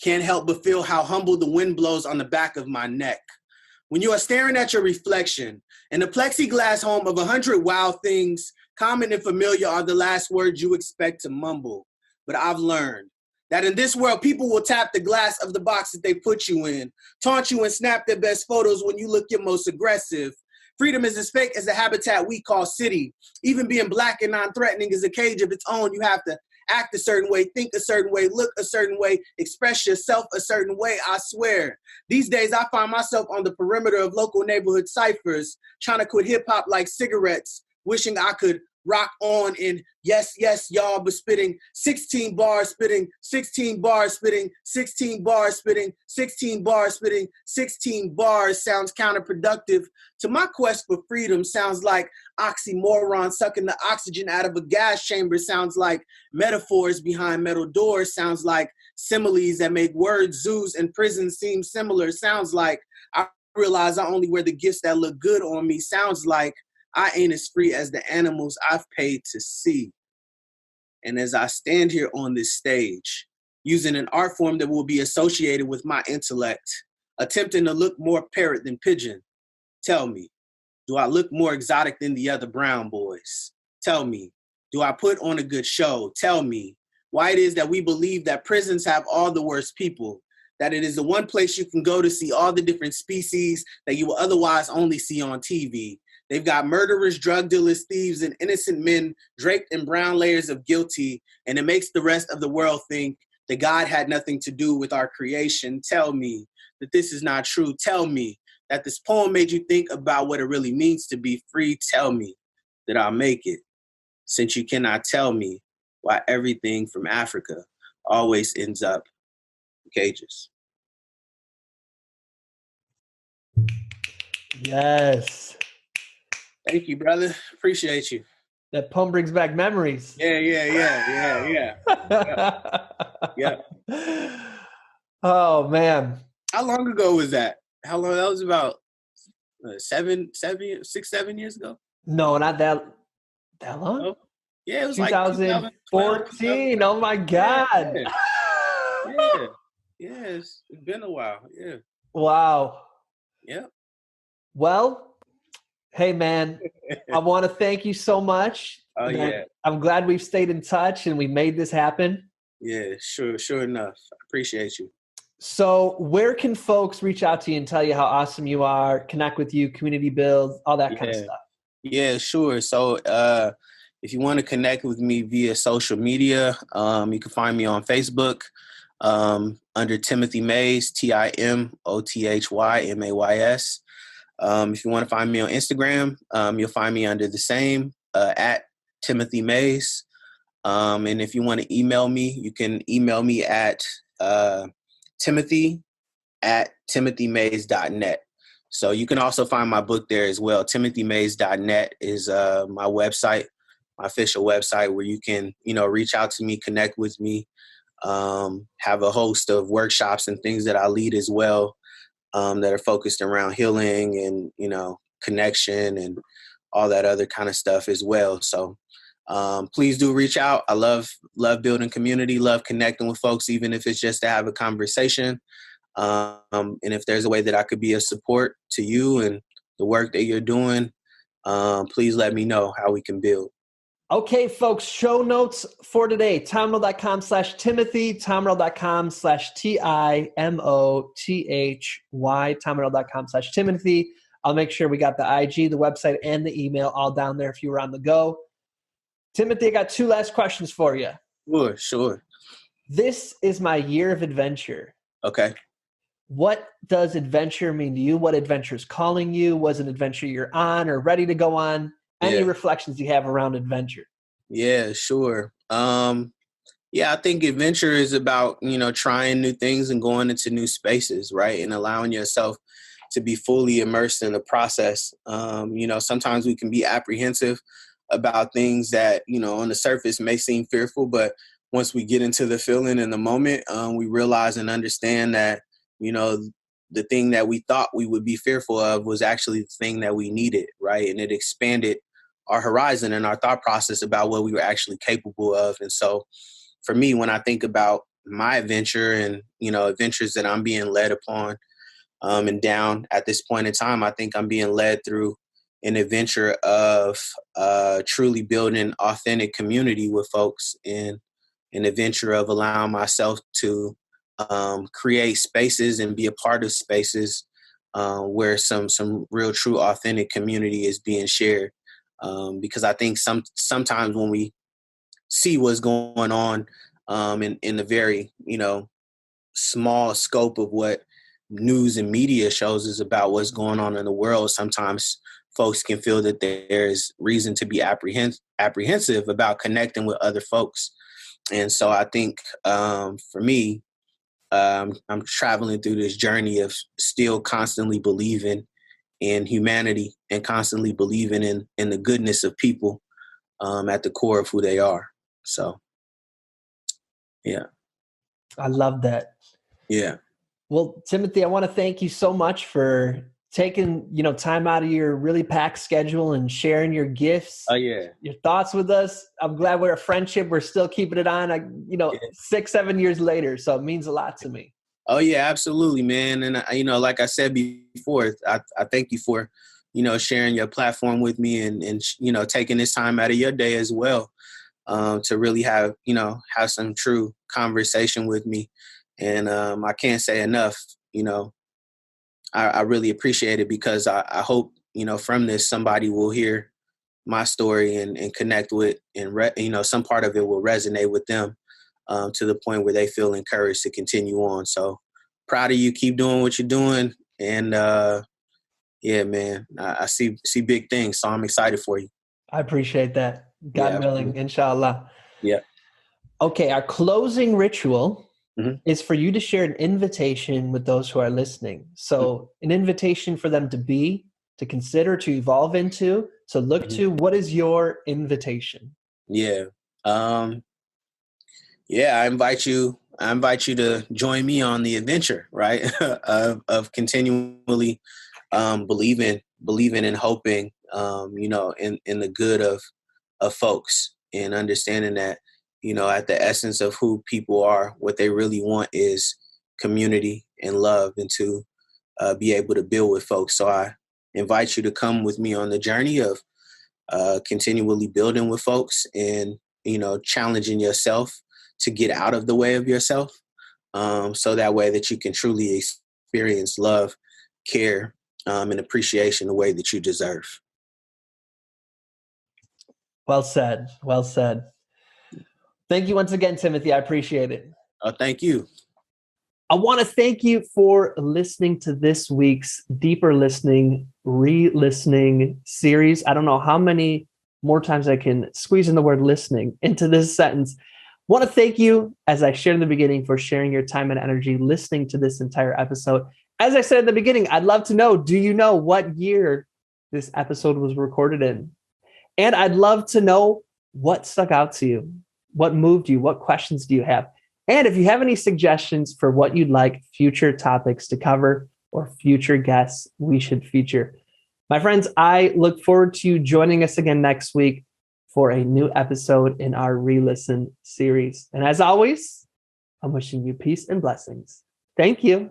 [SPEAKER 2] Can't help but feel how humble the wind blows on the back of my neck. When you are staring at your reflection in the plexiglass home of 100 wild things, common and familiar are the last words you expect to mumble. But I've learned that in this world, people will tap the glass of the box that they put you in, taunt you and snap their best photos when you look your most aggressive. Freedom is as fake as the habitat we call city. Even being black and non-threatening is a cage of its own. You have to act a certain way, think a certain way, look a certain way, express yourself a certain way, I swear. These days, I find myself on the perimeter of local neighborhood ciphers, trying to quit hip-hop like cigarettes, wishing I could rock on in yes, yes, y'all, but spitting 16 bars, spitting 16 bars, spitting 16 bars, spitting 16 bars, spitting 16 bars sounds counterproductive to my quest for freedom. Sounds like oxymoron, sucking the oxygen out of a gas chamber. Sounds like metaphors behind metal doors. Sounds like similes that make words, zoos, and prisons seem similar. Sounds like I realize I only wear the gifts that look good on me. Sounds like I ain't as free as the animals I've paid to see. And as I stand here on this stage, using an art form that will be associated with my intellect, attempting to look more parrot than pigeon, tell me, do I look more exotic than the other brown boys? Tell me, do I put on a good show? Tell me why it is that we believe that prisons have all the worst people, that it is the one place you can go to see all the different species that you will otherwise only see on TV. They've got murderers, drug dealers, thieves, and innocent men draped in brown layers of guilty, and it makes the rest of the world think that God had nothing to do with our creation. Tell me that this is not true. Tell me that this poem made you think about what it really means to be free. Tell me that I'll make it, since you cannot tell me why everything from Africa always ends up in cages.
[SPEAKER 1] Yes.
[SPEAKER 2] Thank you, brother. Appreciate you.
[SPEAKER 1] That poem brings back memories.
[SPEAKER 2] Yeah.
[SPEAKER 1] Oh, man.
[SPEAKER 2] How long ago was that? How long? That was about 7 years ago?
[SPEAKER 1] No, not that long.
[SPEAKER 2] Oh, yeah, it was
[SPEAKER 1] 2014. Oh, my God.
[SPEAKER 2] Yeah, it's been a while. Yeah.
[SPEAKER 1] Wow.
[SPEAKER 2] Yeah.
[SPEAKER 1] Well, hey, man, I want to thank you so much.
[SPEAKER 2] Oh, yeah.
[SPEAKER 1] I'm glad we've stayed in touch and we made this happen.
[SPEAKER 2] Yeah, sure enough. I appreciate you.
[SPEAKER 1] So where can folks reach out to you and tell you how awesome you are, connect with you, community build, all that kind of stuff?
[SPEAKER 2] Yeah, sure. So if you want to connect with me via social media, you can find me on Facebook under Timothy Mays, TimothyMays. If you want to find me on Instagram, you'll find me under the same at Timothy Mays. And if you want to email me, you can email me at timothy@timothymays.net. So you can also find my book there as well. timothymays.net is my website, my official website, where you can, reach out to me, connect with me, have a host of workshops and things that I lead as well, that are focused around healing and, connection and all that other kind of stuff as well. So please do reach out. I love building community, love connecting with folks, even if it's just to have a conversation. And if there's a way that I could be a support to you and the work that you're doing, please let me know how we can build.
[SPEAKER 1] Okay, folks, show notes for today, TomMorrell.com/Timothy, TomMorrell.com/Timothy, TomMorrell.com/Timothy. I'll make sure we got the IG, the website, and the email all down there if you were on the go. Timothy, I got 2 last questions for you.
[SPEAKER 2] Sure.
[SPEAKER 1] This is my year of adventure.
[SPEAKER 2] Okay.
[SPEAKER 1] What does adventure mean to you? What adventure is calling you? Was an adventure you're on or ready to go on? Any
[SPEAKER 2] Yeah.
[SPEAKER 1] reflections you have around adventure?
[SPEAKER 2] Yeah, sure. Yeah, I think adventure is about, trying new things and going into new spaces, right? And allowing yourself to be fully immersed in the process. Sometimes we can be apprehensive about things that, on the surface may seem fearful, but once we get into the feeling in the moment, we realize and understand that, you know, the thing that we thought we would be fearful of was actually the thing that we needed, right? And it expanded our horizon and our thought process about what we were actually capable of. And so, for me, when I think about my adventure and, adventures that I'm being led upon and down at this point in time, I think I'm being led through an adventure of truly building authentic community with folks, and an adventure of allowing myself to create spaces and be a part of spaces where some real, true, authentic community is being shared. Because I think sometimes when we see what's going on in the very, small scope of what news and media shows us about what's going on in the world, sometimes folks can feel that there's reason to be apprehensive about connecting with other folks. And so I think for me, I'm traveling through this journey of still constantly believing in humanity and constantly believing in the goodness of people at the core of who they are. So, yeah.
[SPEAKER 1] I love that.
[SPEAKER 2] Yeah.
[SPEAKER 1] Well, Timothy, I want to thank you so much for taking, time out of your really packed schedule and sharing your gifts,
[SPEAKER 2] Oh, yeah.
[SPEAKER 1] your thoughts with us. I'm glad we're a friendship. We're still keeping it on,
[SPEAKER 2] Yeah.
[SPEAKER 1] 6-7 years later. So it means a lot to me.
[SPEAKER 2] Oh, yeah, absolutely, man. And, like I said before, I thank you for, sharing your platform with me and taking this time out of your day as well to really have some true conversation with me. And I can't say enough, I really appreciate it, because I hope, from this, somebody will hear my story and connect with, and some part of it will resonate with them to the point where they feel encouraged to continue on. So proud of you. Keep doing what you're doing. And yeah, man, I see big things. So I'm excited for you.
[SPEAKER 1] I appreciate that. God
[SPEAKER 2] Yeah.
[SPEAKER 1] willing, inshallah.
[SPEAKER 2] Yeah.
[SPEAKER 1] Okay, our closing ritual
[SPEAKER 2] Hmm.
[SPEAKER 1] is for you to share an invitation with those who are listening. So an invitation for them to consider, to evolve into, to look
[SPEAKER 2] Hmm.
[SPEAKER 1] to. What is your invitation?
[SPEAKER 2] Yeah. Um, yeah, I invite you to join me on the adventure, right? of continually believing and hoping, in the good of folks, and understanding that, at the essence of who people are, what they really want is community and love, and to be able to build with folks. So I invite you to come with me on the journey of continually building with folks, and challenging yourself to get out of the way of yourself, so that way that you can truly experience love, care, and appreciation the way that you deserve.
[SPEAKER 1] Well said. Well said. Thank you once again, Timothy. I appreciate it.
[SPEAKER 2] Thank you.
[SPEAKER 1] I want to thank you for listening to this week's Deeper Listening, Re-Listening series. I don't know how many more times I can squeeze in the word listening into this sentence. Want to thank you, as I shared in the beginning, for sharing your time and energy listening to this entire episode. As I said at the beginning, I'd love to know, do you know what year this episode was recorded in? And I'd love to know what stuck out to you, what moved you, what questions do you have? And if you have any suggestions for what you'd like future topics to cover or future guests we should feature. My friends, I look forward to you joining us again next week for a new episode in our Re-Listen series. And as always, I'm wishing you peace and blessings. Thank you.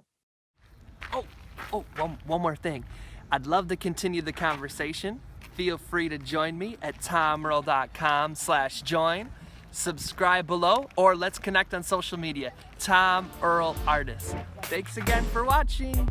[SPEAKER 1] One more thing. I'd love to continue the conversation. Feel free to join me at tomearl.com/join. Subscribe below, or let's connect on social media. Tom Earl Artist. Thanks again for watching.